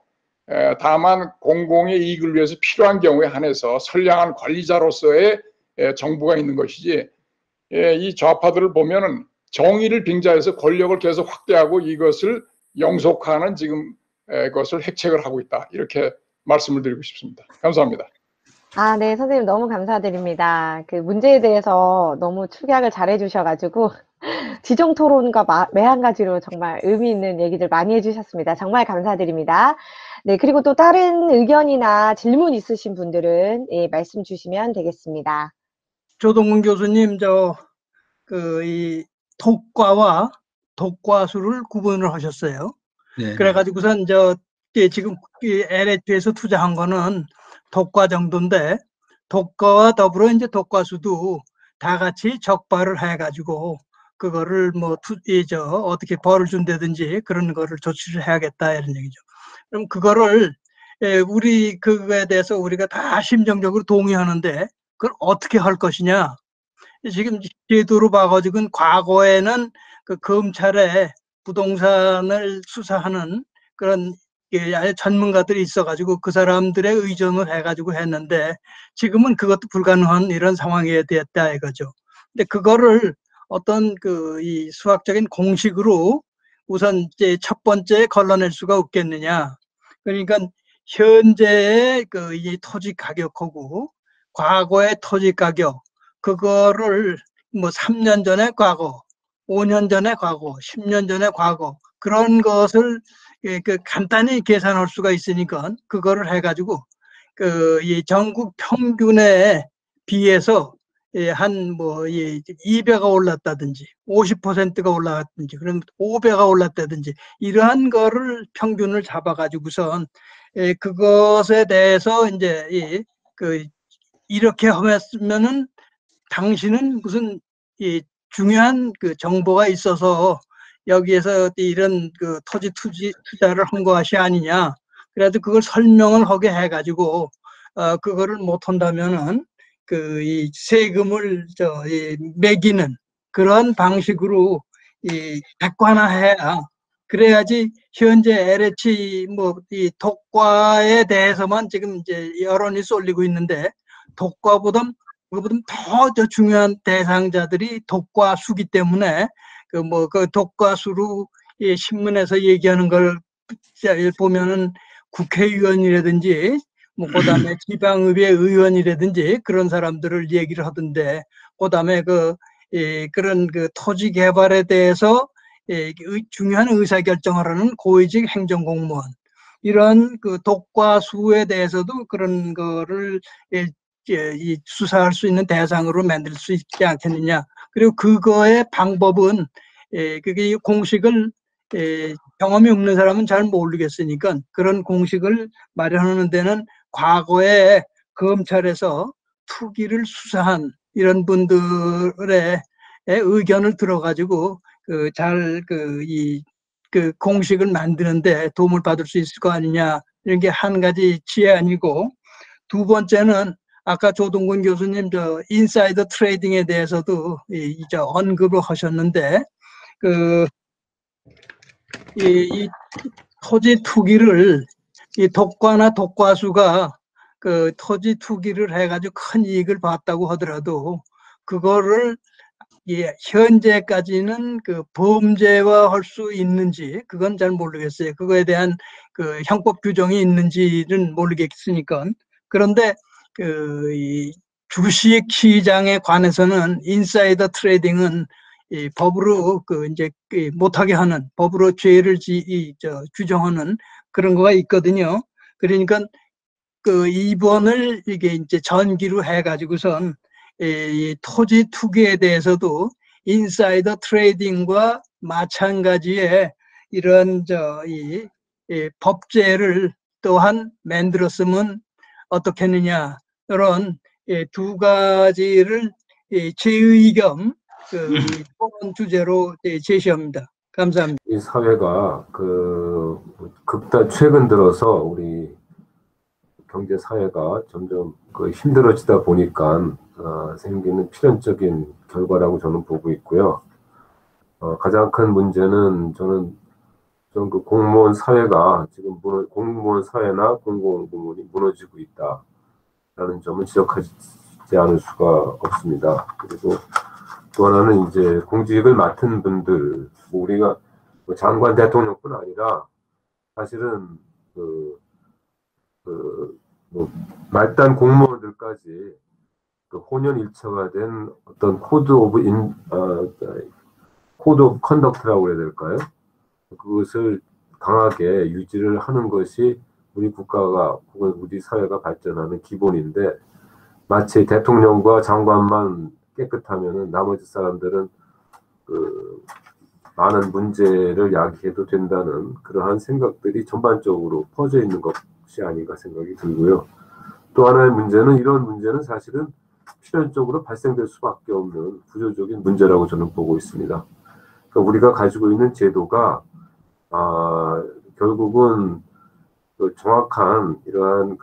다만 공공의 이익을 위해서 필요한 경우에 한해서 선량한 관리자로서의 정부가 있는 것이지, 이 좌파들을 보면은 정의를 빙자해서 권력을 계속 확대하고 이것을 영속화하는 지금 것을 핵책을 하고 있다, 이렇게 말씀을 드리고 싶습니다. 감사합니다. 네, 선생님 너무 감사드립니다. 그 문제에 대해서 너무 축약을 잘 해주셔가지고 지정 토론과 매한 가지로 정말 의미 있는 얘기들 많이 해주셨습니다. 정말 감사드립니다. 네, 그리고 또 다른 의견이나 질문 있으신 분들은 말씀 주시면 되겠습니다. 조동근 교수님, 이 독과와 독과수를 구분을 하셨어요. 네. 그래가지고선 지금 LH에서 투자한 거는 독과 정도인데, 독과와 더불어 이제 독과수도 다 같이 적발을 해가지고 그거를 어떻게 벌을 준다든지 그런 거를 조치를 해야겠다, 이런 얘기죠. 그럼 그거를 그거에 대해서 우리가 다 심정적으로 동의하는데 그걸 어떻게 할 것이냐. 지금 제도로 봐가지고는 과거에는 그 검찰에 부동산을 수사하는 그런 전문가들이 있어가지고 그 사람들의 의존을 해가지고 했는데, 지금은 그것도 불가능한 이런 상황이 됐다 이거죠. 근데 그거를 어떤 이 수학적인 공식으로 우선 이제 첫 번째 걸러낼 수가 없겠느냐. 그러니까 현재의 이 토지 가격하고 과거의 토지 가격, 그거를 3년 전의 과거, 5년 전의 과거, 10년 전의 과거, 그런 것을 간단히 계산할 수가 있으니까 그거를 해가지고 이 전국 평균에 비해서 한 2배가 올랐다든지 50%가 올랐다든지 그럼 5배가 올랐다든지 이러한 거를 평균을 잡아가지고선 그것에 대해서 이제 이렇게 하면은 당신은 무슨 중요한 정보가 있어서 여기에서 이런 토지 투자를 한 것이 아니냐. 그래도 그걸 설명을 하게 해가지고 그거를 못 한다면은 이 세금을 매기는 그런 방식으로 객관화해야, 그래야지 현재 LH 이 독과에 대해서만 지금 이제 여론이 쏠리고 있는데, 독과보다 더 중요한 대상자들이 독과수기 때문에 그 독과수로 신문에서 얘기하는 걸 보면은 국회의원이라든지 그다음에 지방의회 의원이라든지 그런 사람들을 얘기를 하던데, 그다음에 그런 토지 개발에 대해서 중요한 의사결정을 하는 고위직 행정공무원, 이런 독과수에 대해서도 그런 거를 수사할 수 있는 대상으로 만들 수 있지 않겠느냐. 그리고 그거의 방법은 그게 공식을 경험이 없는 사람은 잘 모르겠으니까 그런 공식을 마련하는 데는 과거에 검찰에서 투기를 수사한 이런 분들의 의견을 들어가지고 그 공식을 만드는데 도움을 받을 수 있을 거 아니냐, 이런 게 한 가지 제안이고, 두 번째는 아까 조동근 교수님 인사이더 트레이딩에 대해서도 이제 언급을 하셨는데, 이 토지 투기를 이 독과나 독과수가 그 토지 투기를 해가지고 큰 이익을 봤다고 하더라도 그거를 현재까지는 그 범죄화할 수 있는지 그건 잘 모르겠어요. 그거에 대한 그 형법 규정이 있는지는 모르겠으니까. 그런데 이 주식 시장에 관해서는 인사이더 트레이딩은 이 법으로 이제 못하게 하는 법으로 죄를 규정하는 그런 거가 있거든요. 그러니까 그 이번을 이게 이제 전기로 해가지고선 이 토지 투기에 대해서도 인사이더 트레이딩과 마찬가지의 이런 이 법제를 또한 만들었으면 어떻겠느냐 이런 두 가지를 제의 겸 토론 주제로 제시합니다. 감사합니다. 이 사회가 최근 들어서 우리 경제 사회가 점점 힘들어지다 보니까 생기는 필연적인 결과라고 저는 보고 있고요. 가장 큰 문제는 저는 좀 그 공무원 사회가 지금 공무원 사회나 공공부문이 무너지고 있다라는 점을 지적하지 않을 수가 없습니다. 그리고 또 하나는 이제 공직을 맡은 분들, 우리가 장관 대통령뿐 아니라 사실은 말단 공무원들까지 혼연일체가 된 어떤 코드 오브 컨덕트라고 해야 될까요? 그것을 강하게 유지를 하는 것이 우리 국가가 혹은 우리 사회가 발전하는 기본인데, 마치 대통령과 장관만 깨끗하면은 나머지 사람들은 많은 문제를 야기해도 된다는 그러한 생각들이 전반적으로 퍼져 있는 것이 아닌가 생각이 들고요. 또 하나의 문제는, 이런 문제는 사실은 필연적으로 발생될 수밖에 없는 구조적인 문제라고 저는 보고 있습니다. 그러니까 우리가 가지고 있는 제도가 결국은 정확한 이러한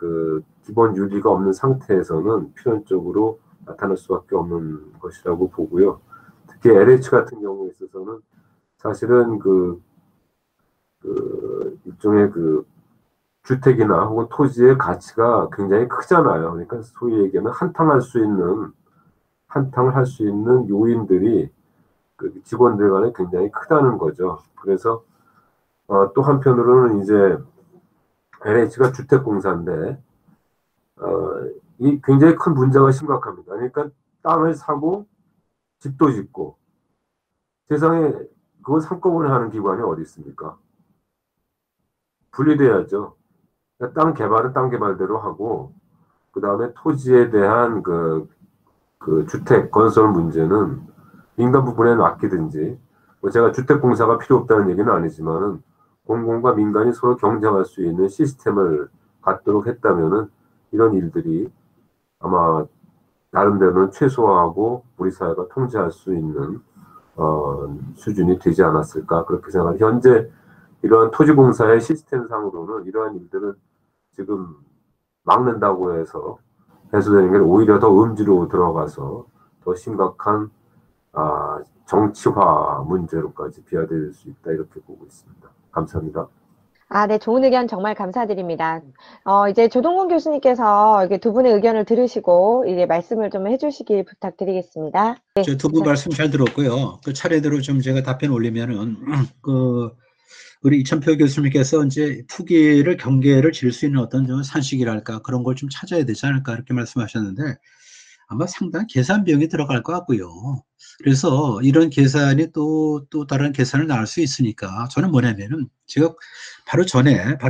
기본 윤리가 없는 상태에서는 필연적으로 나타날 수밖에 없는 것이라고 보고요. 특히 LH 같은 경우에 있어서는 사실은 일종의 주택이나 혹은 토지의 가치가 굉장히 크잖아요. 그러니까 소위 얘기하면 한탕을 할 수 있는 요인들이 직원들 간에 굉장히 크다는 거죠. 그래서 또 한편으로는 이제 LH가 주택공사인데 이 굉장히 큰 문제가 심각합니다. 그러니까 땅을 사고 집도 짓고, 세상에 그걸 한꺼번에 하는 기관이 어디 있습니까? 분리돼야죠. 그러니까 땅 개발은 땅 개발대로 하고, 그 다음에 토지에 대한 주택 건설 문제는 민간 부분에 맡기든지, 제가 주택공사가 필요 없다는 얘기는 아니지만은 공공과 민간이 서로 경쟁할 수 있는 시스템을 갖도록 했다면은 이런 일들이 아마 나름대로는 최소화하고 우리 사회가 통제할 수 있는 수준이 되지 않았을까, 그렇게 생각합니다. 현재 이러한 토지공사의 시스템상으로는 이러한 일들은 지금 막는다고 해서 해소되는 게 오히려 더 음지로 들어가서 더 심각한 정치화 문제로까지 비화될 수 있다, 이렇게 보고 있습니다. 감사합니다. 네, 좋은 의견 정말 감사드립니다. 이제 조동근 교수님께서 이렇게 두 분의 의견을 들으시고 이제 말씀을 좀 해주시길 부탁드리겠습니다. 네. 두 분 말씀 잘 들었고요. 차례대로 좀 제가 답변 올리면은, 우리 이천표 교수님께서 이제 투기를 경계를 지을 수 있는 어떤 좀 산식이랄까, 그런 걸 좀 찾아야 되지 않을까, 이렇게 말씀하셨는데, 아마 상당한 계산 비용이 들어갈 것 같고요. 그래서 이런 계산이 또 다른 계산을 낳을 수 있으니까, 저는 뭐냐면은, 제가 바로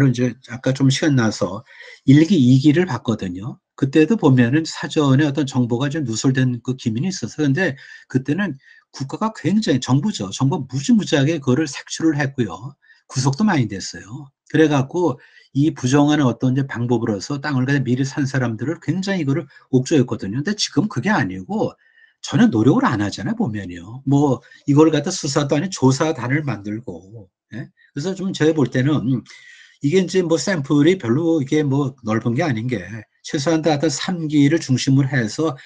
이제 아까 좀 시간 나서 1기, 2기를 봤거든요. 그때도 보면은 사전에 어떤 정보가 좀 누설된 기민이 있어서, 근데 그때는 국가가 굉장히, 정부가 무지무지하게 그거를 색출을 했고요. 구속도 많이 됐어요. 그래갖고 이 부정하는 어떤 이제 방법으로서 땅을 미리 산 사람들을 굉장히 이거를 옥죄했거든요. 근데 지금 그게 아니고 전혀 노력을 안 하잖아요, 보면요. 이걸 갖다 수사도 아닌 조사단을 만들고, 예? 그래서 좀 제가 볼 때는 이게 이제 샘플이 별로 이게 넓은 게 아닌 게, 최소한 다 어떤 3기를 중심으로 해서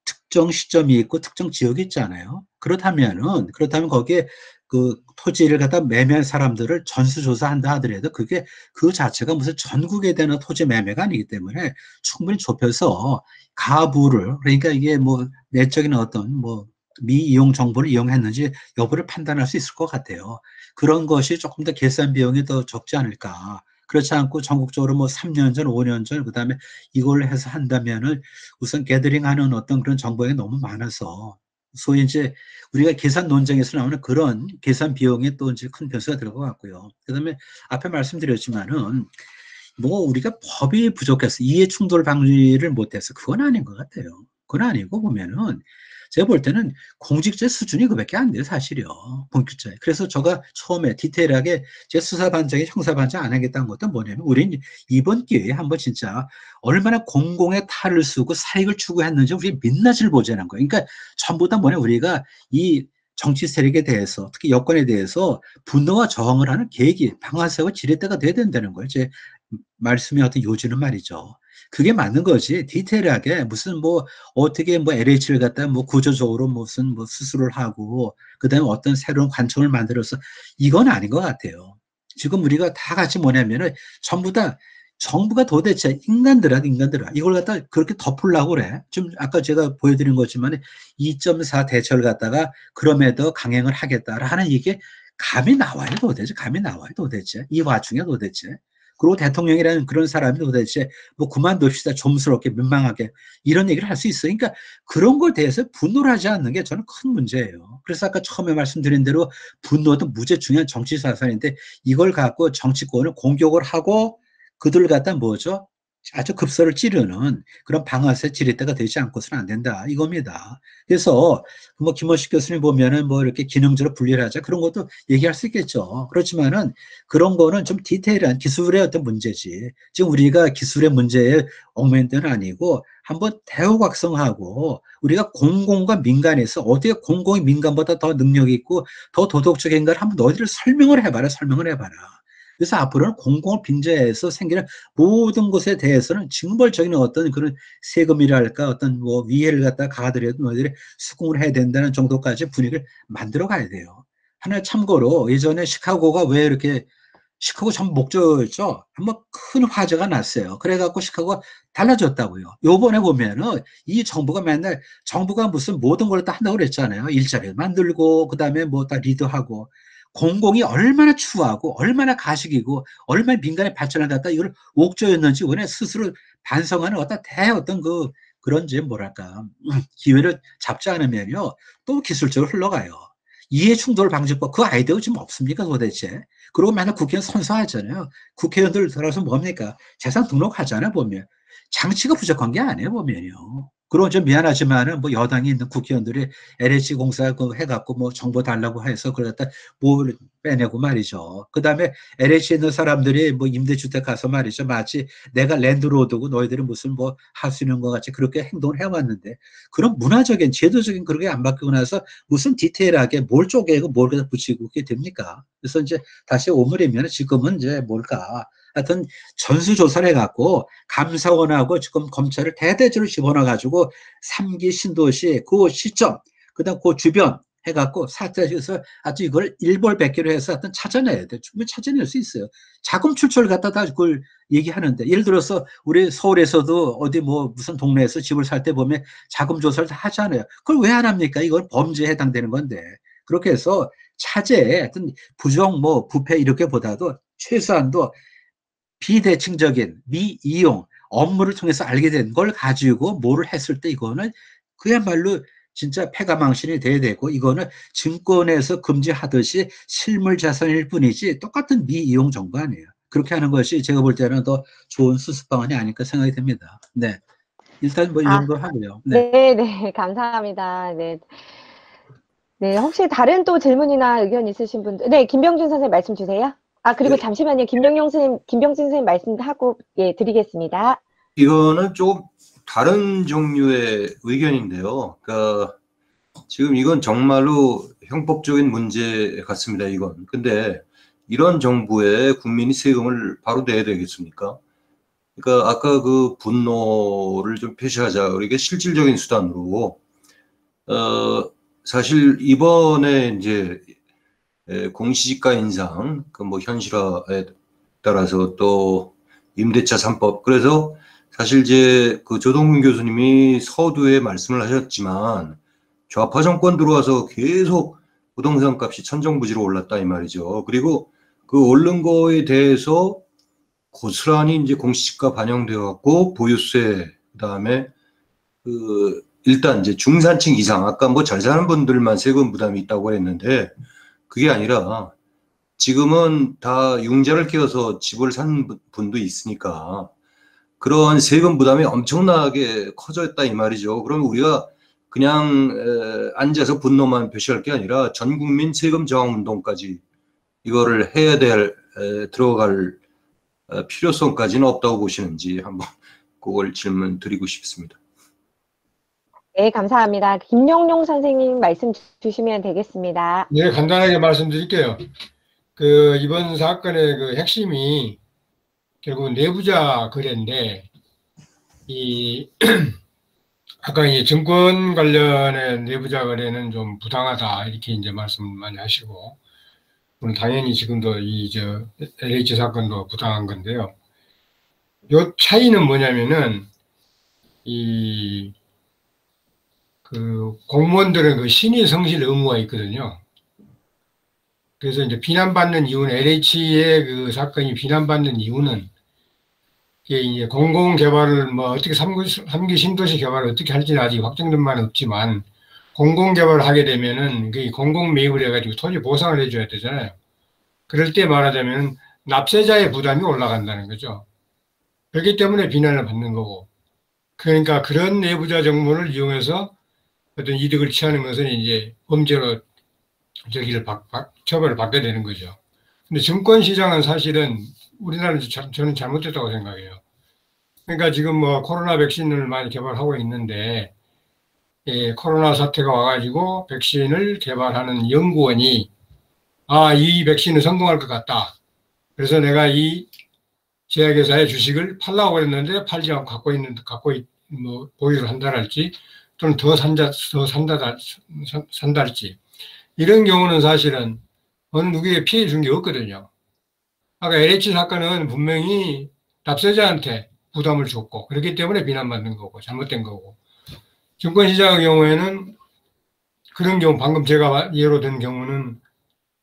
특정 시점이 있고 특정 지역이 있잖아요. 그렇다면 거기에 그 토지를 갖다 매매한 사람들을 전수조사한다 하더라도 그게 그 자체가 무슨 전국에 대한 토지 매매가 아니기 때문에 충분히 좁혀서 가부를, 그러니까 이게 뭐 내적인 어떤 뭐 미이용 정보를 이용했는지 여부를 판단할 수 있을 것 같아요. 그런 것이 조금 더 계산 비용이 더 적지 않을까. 그렇지 않고 전국적으로 뭐 3년 전, 5년 전, 그 다음에 이걸 해서 한다면은 우선 게더링하는 어떤 그런 정보가 너무 많아서 소위 이제 우리가 계산 논쟁에서 나오는 그런 계산 비용이 또 이제 큰 변수가 될 것 같고요. 그 다음에 앞에 말씀드렸지만은 뭐 우리가 법이 부족해서 이해 충돌 방지를 못해서 그건 아닌 것 같아요. 그건 아니고 보면은 제가 볼 때는 공직자 수준이 그밖에 안 돼요, 사실이요. 본격자에. 그래서 제가 처음에 디테일하게 제 수사반장에 형사반장 안 하겠다는 것도 뭐냐면 우린 이번 기회에 한번 진짜 얼마나 공공의 탈을 쓰고 사익을 추구했는지 우리 민낯을 보자는 거예요. 그러니까 전부 다 뭐냐 우리가 이 정치 세력에 대해서 특히 여권에 대해서 분노와 저항을 하는 계기, 방아쇠와 지렛대가 돼야 된다는 거예요. 제 말씀의 어떤 요지는 말이죠. 그게 맞는 거지. 디테일하게 무슨 뭐 어떻게 뭐 LH를 갖다 뭐 구조적으로 무슨 뭐 수술을 하고 그다음에 어떤 새로운 관청을 만들어서 이건 아닌 것 같아요. 지금 우리가 다 같이 뭐냐면은 전부 다 정부가 도대체 인간들아 이걸 갖다 그렇게 덮으려고 그래. 좀 아까 제가 보여드린 거지만 2.4 대처를 갖다가 그럼에도 강행을 하겠다라는 이게 감이 나와요 도대체. 감이 나와요 도대체. 이 와중에 도대체. 그리고 대통령이라는 그런 사람이 도대체 뭐 그만둡시다 좀스럽게 민망하게 이런 얘기를 할 수 있어요. 그러니까 그런 걸 대해서 분노를 하지 않는 게 저는 큰 문제예요. 그래서 아까 처음에 말씀드린 대로 분노도 무지 중요한 정치 자산인데 이걸 갖고 정치권을 공격을 하고 그들 갖다 뭐죠? 아주 급소를 찌르는 그런 방아쇠 지렛대가 되지 않고서는 안 된다 이겁니다. 그래서 뭐 김원식 교수님 보면은 뭐 이렇게 기능적으로 분리를 하자 그런 것도 얘기할 수 있겠죠. 그렇지만은 그런 거는 좀 디테일한 기술의 어떤 문제지. 지금 우리가 기술의 문제에 얽매인 데는 아니고 한번 대우각성하고 우리가 공공과 민간에서 어떻게 공공이 민간보다 더 능력이 있고 더 도덕적인가를 한번 너희들 설명을 해봐라. 그래서 앞으로는 공공을 빙자해서 생기는 모든 것에 대해서는 징벌적인 어떤 그런 세금이랄까 어떤 뭐 위해를 갖다 가하더라도 너희들이 수긍을 해야 된다는 정도까지 분위기를 만들어 가야 돼요. 하나 참고로 예전에 시카고가 왜 이렇게 시카고 전 목조였죠. 한번 큰 화재가 났어요. 그래갖고 시카고가 달라졌다고요. 요번에 보면은 이 정부가 맨날 정부가 무슨 모든 걸 다 한다고 그랬잖아요. 일자리 만들고 그다음에 뭐 다 리드하고 공공이 얼마나 추하고 얼마나 가식이고 얼마나 민간의 발전을 갖다 이걸 옥조였는지 원래 스스로 반성하는 어떤 그런지 뭐랄까 기회를 잡지 않으면요 또 기술적으로 흘러가요. 이해충돌 방지법 그 아이디어가 지금 없습니까 도대체? 그리고 맨날 국회의원 선서하잖아요. 국회의원들 들어서 뭡니까? 재산 등록하잖아요 보면. 장치가 부족한 게 아니에요 보면요. 그리고 좀 미안하지만은 뭐 여당이 있는 국회의원들이 LH 공사 그 해갖고 뭐 정보 달라고 해서 그러다 뭘 빼내고 말이죠. 그 다음에 LH에 있는 사람들이 뭐 임대주택 가서 말이죠. 마치 내가 랜드로드고 너희들이 무슨 뭐 할 수 있는 것 같이 그렇게 행동을 해왔는데 그런 문화적인 제도적인 그런 게 안 바뀌고 나서 무슨 디테일하게 뭘 쪼개고 뭘 갖다 붙이고 그게 됩니까? 그래서 이제 다시 오므리면 지금은 이제 뭘까? 하여튼 전수조사를 해갖고 감사원하고 지금 검찰을 대대적으로 집어넣어가지고 3기 신도시 그 시점, 그 다음 그 주변 해갖고 사태에서 아주 이걸 일벌백계로 해서 하여튼 찾아내야 돼. 충분히 찾아낼 수 있어요. 자금 출처를 갖다 다 그걸 얘기하는데 예를 들어서 우리 서울에서도 어디 뭐 무슨 동네에서 집을 살 때 보면 자금 조사를 다 하잖아요. 그걸 왜 안 합니까? 이건 범죄에 해당되는 건데. 그렇게 해서 차제에 하여튼 부정 뭐 부패 이렇게 보다도 최소한도 비대칭적인 미이용 업무를 통해서 알게 된 걸 가지고 뭐를 했을 때 이거는 그야말로 진짜 패가망신이 돼야 되고 이거는 증권에서 금지하듯이 실물 자산일 뿐이지 똑같은 미이용 정보 아니에요. 그렇게 하는 것이 제가 볼 때는 더 좋은 수습 방안이 아닐까 생각이 듭니다. 네. 일단 뭐 이 정도 하고요. 네. 네, 감사합니다. 네. 네, 혹시 다른 또 질문이나 의견 있으신 분들, 네, 김병준 선생님 말씀 주세요. 아, 그리고 네. 잠시만요. 김병준 선생님 말씀하고, 예, 드리겠습니다. 이거는 조금 다른 종류의 의견인데요. 그러니까 지금 이건 정말로 형법적인 문제 같습니다. 이건. 근데 이런 정부에 국민이 세금을 바로 내야 되겠습니까? 그러니까 아까 그 분노를 좀 표시하자. 이게 실질적인 수단으로 사실 이번에 이제 공시지가 인상, 그 뭐 현실화에 따라서 또 임대차 3법. 그래서 사실 이제 그 조동근 교수님이 서두에 말씀을 하셨지만 좌파 정권 들어와서 계속 부동산 값이 천정부지로 올랐다 이 말이죠. 그리고 그 오른 거에 대해서 고스란히 이제 공시지가 반영되어 갖고 보유세, 그다음에 그 일단 이제 중산층 이상, 아까 뭐 잘 사는 분들만 세금 부담이 있다고 했는데 그게 아니라 지금은 다 융자를 끼워서 집을 산 분도 있으니까 그런 세금 부담이 엄청나게 커졌다 이 말이죠. 그럼 우리가 그냥 앉아서 분노만 표시할 게 아니라 전 국민 세금 저항 운동까지 이거를 해야 될 들어갈 필요성까지는 없다고 보시는지 한번 그걸 질문 드리고 싶습니다. 네, 감사합니다. 김용룡 선생님 말씀 주시면 되겠습니다. 네, 간단하게 말씀드릴게요. 그 이번 사건의 그 핵심이 결국 내부자 거래인데, 이 아까 이 증권 관련의 내부자 거래는 좀 부당하다 이렇게 이제 말씀 많이 하시고, 물론 당연히 지금도 이 LH 사건도 부당한 건데요. 요 차이는 뭐냐면은 그 공무원들은 그 신의 성실 의무가 있거든요. 그래서 이제 비난받는 이유는, LH의 그 사건이 비난받는 이유는 이게 이제 공공 개발을 뭐 어떻게 3기 신도시 개발을 어떻게 할지는 아직 확정된 바는 없지만, 공공 개발을 하게 되면은 그 공공 매입을 해가지고 토지 보상을 해줘야 되잖아요. 그럴 때 말하자면 납세자의 부담이 올라간다는 거죠. 그렇기 때문에 비난을 받는 거고, 그러니까 그런 내부자 정보를 이용해서 어떤 이득을 취하는 것은 이제 범죄로 처벌을 받게 되는 거죠. 근데 증권시장은 사실은 우리나라는 저는 잘못됐다고 생각해요. 그러니까 지금 뭐 코로나 백신을 많이 개발하고 있는데, 코로나 사태가 와가지고 백신을 개발하는 연구원이 이 백신은 성공할 것 같다. 그래서 내가 이 제약회사의 주식을 팔라고 했는데 팔지 않고 뭐 보유를 한다랄지, 또는 더 산달지. 이런 경우는 사실은 어느 누구에게 피해 준 게 없거든요. 아까 LH 사건은 분명히 납세자한테 부담을 줬고, 그렇기 때문에 비난받는 거고, 잘못된 거고. 증권시장의 경우에는 그런 경우, 방금 제가 예로 든 경우는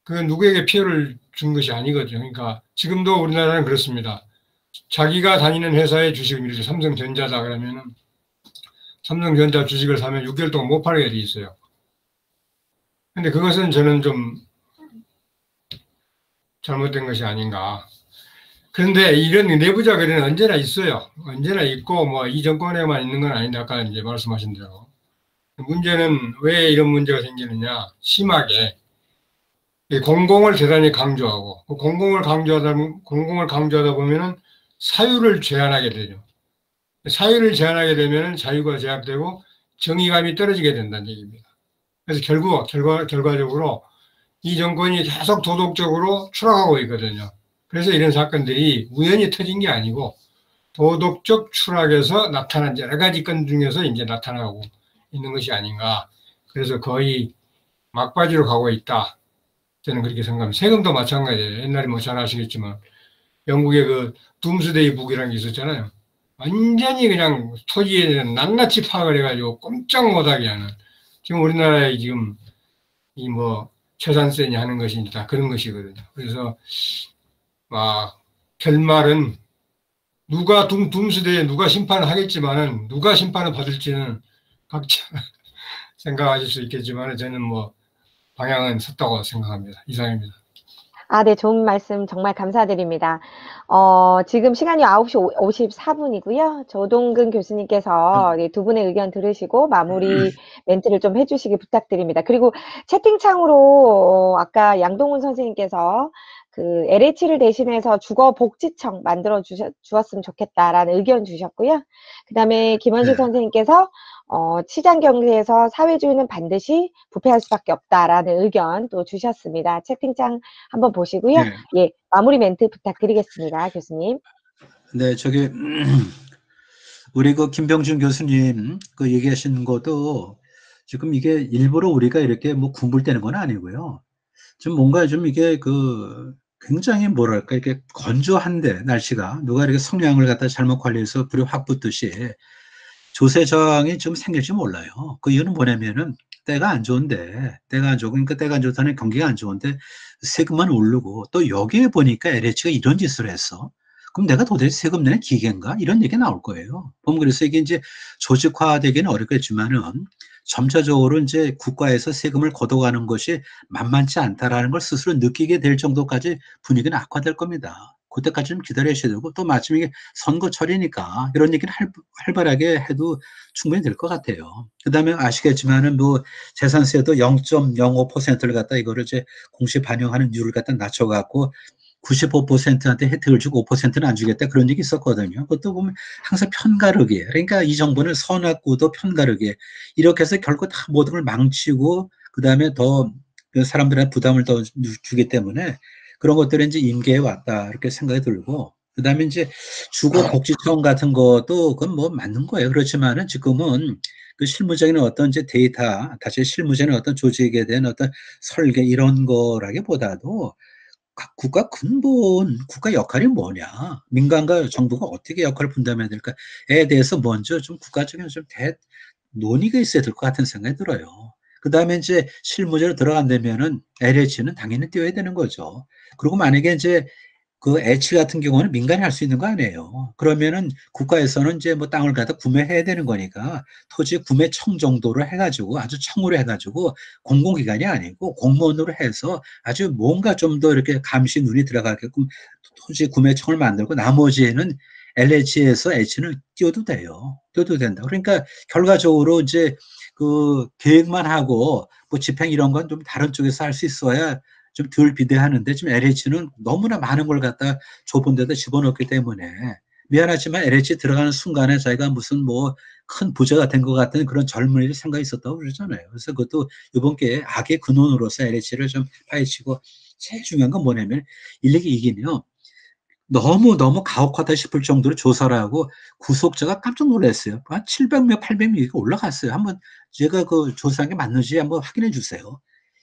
그 누구에게 피해를 준 것이 아니거든요. 그러니까 지금도 우리나라는 그렇습니다. 자기가 다니는 회사의 주식을, 예를 들어 삼성전자다 그러면은 삼성전자 주식을 사면 6개월 동안 못 팔게 돼 있어요. 근데 그것은 저는 좀 잘못된 것이 아닌가. 그런데 이런 내부자 거래는 언제나 있어요. 언제나 있고, 뭐 이 정권에만 있는 건 아닌데, 아까 이제 말씀하신 대로. 문제는 왜 이런 문제가 생기느냐. 심하게 공공을 대단히 강조하고, 공공을 강조하다 보면은 사유를 제한하게 되죠. 사유를 제한하게 되면 자유가 제약되고 정의감이 떨어지게 된다는 얘기입니다. 그래서 결과적으로 이 정권이 계속 도덕적으로 추락하고 있거든요. 그래서 이런 사건들이 우연히 터진 게 아니고 도덕적 추락에서 나타난 여러 가지 건 중에서 이제 나타나고 있는 것이 아닌가. 그래서 거의 막바지로 가고 있다. 저는 그렇게 생각합니다. 세금도 마찬가지예요. 옛날에 뭐 잘 아시겠지만 영국의 그 둠스데이 북이라는 게 있었잖아요. 완전히 그냥 토지에 대한 낱낱이 파악을 해가지고 꼼짝 못하게 하는, 지금 우리나라에 지금 이 뭐 처산세니 하는 것이 다 그런 것이거든요. 그래서 결말은 누가 둠스데이에 누가 심판을 하겠지만은 누가 심판을 받을지는 각자 생각하실 수 있겠지만 저는 뭐 방향은 섰다고 생각합니다. 이상입니다. 네, 좋은 말씀 정말 감사드립니다. 지금 시간이 9시 54분이고요. 조동근 교수님께서 두 분의 의견 들으시고 마무리 멘트를 좀 해주시기 부탁드립니다. 그리고 채팅창으로 아까 양동훈 선생님께서 그 LH를 대신해서 주거복지청 만들어 주었으면 좋겠다라는 의견 주셨고요. 그 다음에 김원식 선생님께서 시장 경제에서 사회주의는 반드시 부패할 수밖에 없다라는 의견 또 주셨습니다. 채팅창 한번 보시고요. 예, 마무리 멘트 부탁드리겠습니다, 교수님. 네, 우리 그 김병준 교수님 그 얘기하신 것도 지금 이게 일부러 우리가 이렇게 뭐 군불대는 건 아니고요. 좀 뭔가 좀 이게 굉장히 뭐랄까, 이렇게 건조한데, 날씨가. 누가 이렇게 성냥을 갖다 잘못 관리해서 불이 확 붙듯이 조세저항이 좀 생길지 몰라요. 그 이유는 뭐냐면은 때가 안 좋은데, 때가 안 좋고, 그러니까 때가 안 좋다는 경기가 안 좋은데 세금만 오르고 또 여기에 보니까 LH가 이런 짓을 했어. 그럼 내가 도대체 세금 내는 기계인가? 이런 얘기 나올 거예요. 보면 그래서 이게 이제 조직화되기는 어렵겠지만은 점차적으로 이제 국가에서 세금을 걷어가는 것이 만만치 않다라는 걸 스스로 느끼게 될 정도까지 분위기는 악화될 겁니다. 그때까지 좀 기다리셔야 되고 또 마침 이게 선거철이니까 이런 얘기를 활발하게 해도 충분히 될 것 같아요. 그 다음에 아시겠지만은 뭐 재산세도 0.05%를 갖다 이거를 이제 공시 반영하는 율을 갖다 낮춰갖고 95%한테 혜택을 주고 5%는 안 주겠다 그런 얘기 있었거든요. 그것도 보면 항상 편가르기. 그러니까 이 정부는 선악구도 편가르기. 이렇게 해서 결국 다 모든 걸 망치고 그 다음에 더 사람들한테 부담을 더 주기 때문에 그런 것들이 이제 임계에 왔다 이렇게 생각이 들고 그 다음에 이제 주거복지청 같은 것도 그건 뭐 맞는 거예요. 그렇지만은 지금은 그 실무적인 어떤 이제 데이터, 다시 실무적인 어떤 조직에 대한 어떤 설계 이런 거라기보다도 국가 근본, 국가 역할이 뭐냐, 민간과 정부가 어떻게 역할을 분담해야 될까에 대해서 먼저 좀 국가적인 좀 논의가 있어야 될 것 같은 생각이 들어요. 그 다음에 이제 실무적으로 들어간다면은 LH는 당연히 띄워야 되는 거죠. 그리고 만약에 이제 그 H 같은 경우는 민간이 할 수 있는 거 아니에요. 그러면은 국가에서는 이제 뭐 땅을 갖다 구매해야 되는 거니까 토지 구매청 정도로 해가지고 아주 청으로 해가지고 공공기관이 아니고 공무원으로 해서 아주 뭔가 좀 더 이렇게 감시 눈이 들어가게끔 토지 구매청을 만들고 나머지에는 LH에서 H는 띄워도 돼요. 띄워도 된다. 그러니까 결과적으로 이제 그 계획만 하고 뭐 집행 이런 건 좀 다른 쪽에서 할 수 있어야 좀 덜 비대하는데 지금 LH는 너무나 많은 걸 갖다 좁은 데다 집어넣기 때문에 미안하지만 LH 들어가는 순간에 자기가 무슨 뭐 큰 부자가 된 것 같은 그런 젊은이들 생각이 있었다고 그러잖아요. 그래서 그것도 이번 기회에 악의 근원으로서 LH를 좀 파헤치고 제일 중요한 건 뭐냐면 일렉이 이기면 너무 가혹하다 싶을 정도로 조사를 하고 구속자가 깜짝 놀랐어요. 한 700명, 800명 이렇게 올라갔어요. 한번 제가 그 조사한 게 맞는지 한번 확인해 주세요.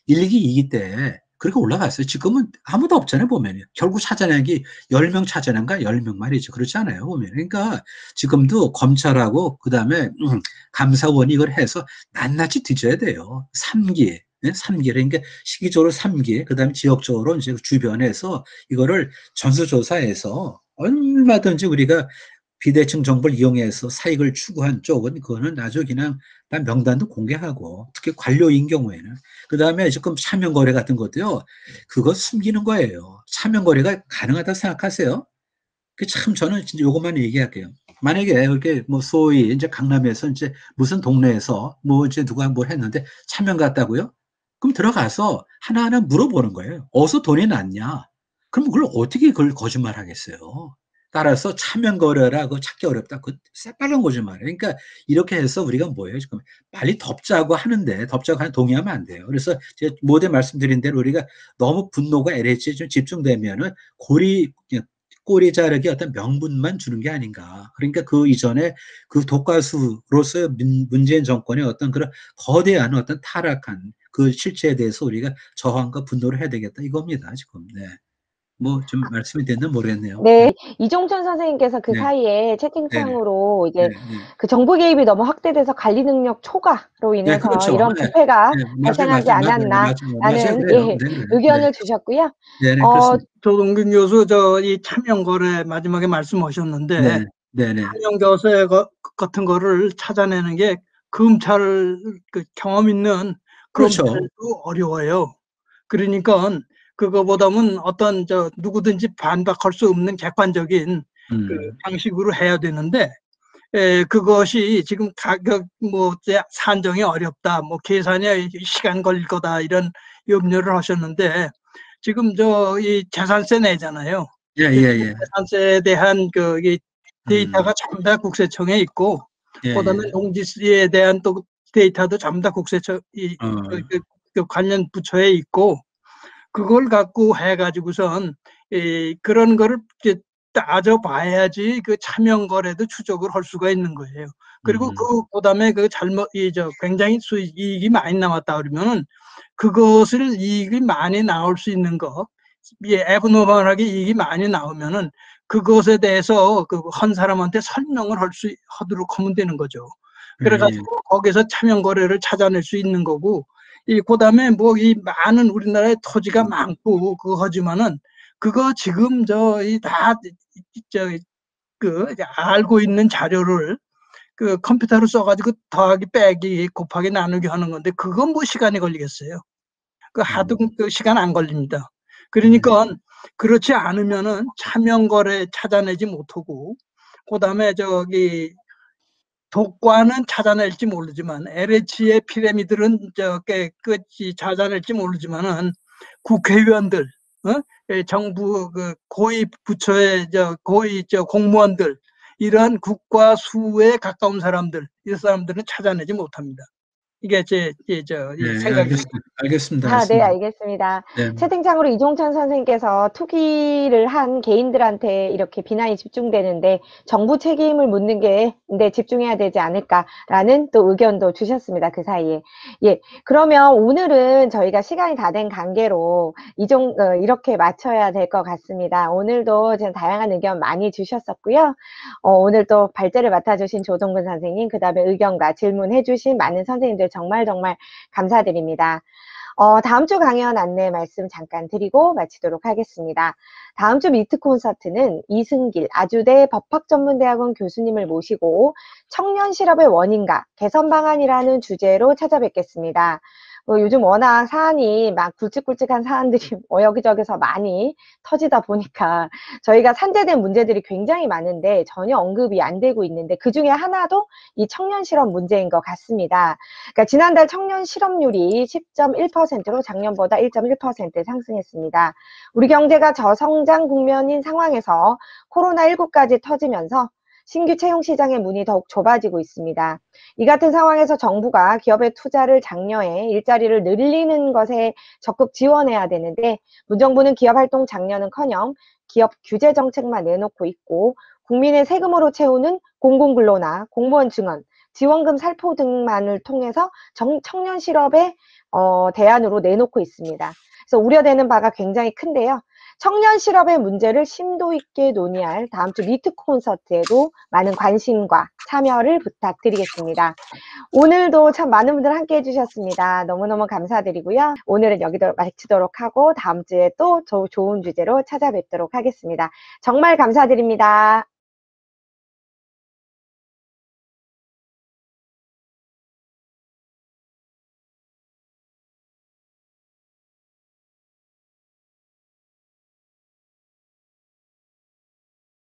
1기 2기 때 그렇게 올라갔어요. 지금은 아무도 없잖아요, 보면요. 결국 찾아낸 게 10명 찾아낸 거 10명 말이죠. 그렇지 않아요, 보면. 그러니까 지금도 검찰하고 그다음에 감사원이 이걸 해서 낱낱이 뒤져야 돼요. 3기. 3기, 그러니까 시기적으로 3기, 그 다음에 지역적으로 이제 주변에서 이거를 전수조사해서 얼마든지 우리가 비대칭 정보를 이용해서 사익을 추구한 쪽은 그거는 아주 그냥 명단도 공개하고 특히 관료인 경우에는 그 다음에 지금 차명거래 같은 것도요 그거 숨기는 거예요. 차명거래가 가능하다고 생각하세요? 그 참 저는 진짜 요것만 얘기할게요. 만약에 이렇게 뭐 소위 이제 강남에서 이제 무슨 동네에서 뭐 이제 누가 뭘 했는데 차명 같다고요? 그럼 들어가서 하나하나 물어보는 거예요. 어디서 돈이 났냐? 그럼 그걸 어떻게 그걸 거짓말 하겠어요? 따라서 차명 거래라 그거 찾기 어렵다. 그 새빨간 거짓말이에요. 그러니까 이렇게 해서 우리가 뭐예요? 지금 빨리 덮자고 하는데 덮자고 하는 동의하면 안 돼요. 그래서 제가 모두 말씀드린 대로 우리가 너무 분노가 LH에 좀 집중되면은 꼬리 자르기 어떤 명분만 주는 게 아닌가. 그러니까 그 이전에 그 독가수로서 문재인 정권의 어떤 그런 거대한 어떤 타락한 그 실체에 대해서 우리가 저항과 분노를 해야 되겠다 이겁니다 지금. 네. 뭐 좀 말씀이 됐나 모르겠네요. 네, 이종천 선생님께서 그 네. 사이에 채팅창으로 이제 네. 그 정부 개입이 너무 확대돼서 관리 능력 초과로 인해서 그렇죠. 이런 네. 부패가 네. 발생하지 않았나라는 맞아요. 의견을 주셨고요. 네, 그렇습니다. 조동균 교수 이 차명거래 마지막에 말씀하셨는데 네. 차명거래 같은 거를 찾아내는 게 검찰 그 경험 있는 그렇죠. 검찰도 어려워요. 그러니까 그거보다는 어떤 누구든지 반박할 수 없는 객관적인 그 방식으로 해야 되는데 그것이 지금 가격 산정이 어렵다, 계산이 시간 걸릴 거다 이런 염려를 하셨는데 지금 이 재산세 내잖아요. 예. 재산세에 대한 이 데이터가 전부 다 국세청에 있고 그다음에 농지에 대한 또 데이터도 전부 다 국세청 그 관련 부처에 있고 그걸 갖고 해가지고선 그런 거를 따져봐야지 그 차명거래도 추적을 할 수가 있는 거예요. 그리고 그다음에 굉장히 이익이 많이 남았다 그러면은 그것을 이익이 많이 나올 수 있는 거, 애브노멀하게 이익이 많이 나오면은 그것에 대해서 그 한 사람한테 설명을 하도록 하면 되는 거죠. 그래가지고 거기서 차명 거래를 찾아낼 수 있는 거고, 그다음에 뭐 이 많은 우리나라에 토지가 많고 그거 하지만은 그거 지금 알고 있는 자료를 그 컴퓨터로 써가지고 더하기 빼기 곱하기 나누기 하는 건데 그건 뭐 시간이 걸리겠어요. 그 하도 그 시간 안 걸립니다. 그러니까 그렇지 않으면은 차명 거래 찾아내지 못하고, 그다음에 독과는 찾아낼지 모르지만 LH의 피라미드는 깨끗이 찾아낼지 모르지만은 국회의원들, 정부 그 고위 부처의 고위 공무원들, 이런 국가 수에 가까운 사람들, 이 사람들은 찾아내지 못합니다. 이게 제 생각입니다. 알겠습니다. 네, 알겠습니다. 네. 채팅창으로 이종천 선생님께서 투기를 한 개인들한테 이렇게 비난이 집중되는데 정부 책임을 묻는 게 집중해야 되지 않을까라는 또 의견도 주셨습니다. 그 사이에. 예, 그러면 오늘은 저희가 시간이 다 된 관계로 이렇게 맞춰야 될 것 같습니다. 오늘도 지금 다양한 의견 많이 주셨었고요. 오늘 또 발제를 맡아주신 조동근 선생님, 그 다음에 의견과 질문해주신 많은 선생님들 정말 감사드립니다. 다음 주 강연 안내 말씀 잠깐 드리고 마치도록 하겠습니다. 다음 주 미트 콘서트는 이승길 아주대 법학전문대학원 교수님을 모시고 청년 실업의 원인과 개선 방안이라는 주제로 찾아뵙겠습니다. 요즘 워낙 사안이 막 굵직굵직한 사안들이 여기저기서 많이 터지다 보니까 저희가 산재된 문제들이 굉장히 많은데 전혀 언급이 안 되고 있는데 그 중에 하나도 이 청년 실업 문제인 것 같습니다. 그러니까 지난달 청년 실업률이 10.1%로 작년보다 1.1% 상승했습니다. 우리 경제가 저성장 국면인 상황에서 코로나19까지 터지면서 신규 채용 시장의 문이 더욱 좁아지고 있습니다. 이 같은 상황에서 정부가 기업의 투자를 장려해 일자리를 늘리는 것에 적극 지원해야 되는데 문정부는 기업활동 장려는커녕 기업 규제 정책만 내놓고 있고 국민의 세금으로 채우는 공공근로나 공무원 증원, 지원금 살포 등만을 통해서 청년 실업의 대안으로 내놓고 있습니다. 그래서 우려되는 바가 굉장히 큰데요. 청년 실업의 문제를 심도 있게 논의할 다음 주 미트 콘서트에도 많은 관심과 참여를 부탁드리겠습니다. 오늘도 참 많은 분들 함께 해주셨습니다. 너무너무 감사드리고요. 오늘은 여기서 마치도록 하고 다음 주에 또 좋은 주제로 찾아뵙도록 하겠습니다. 정말 감사드립니다.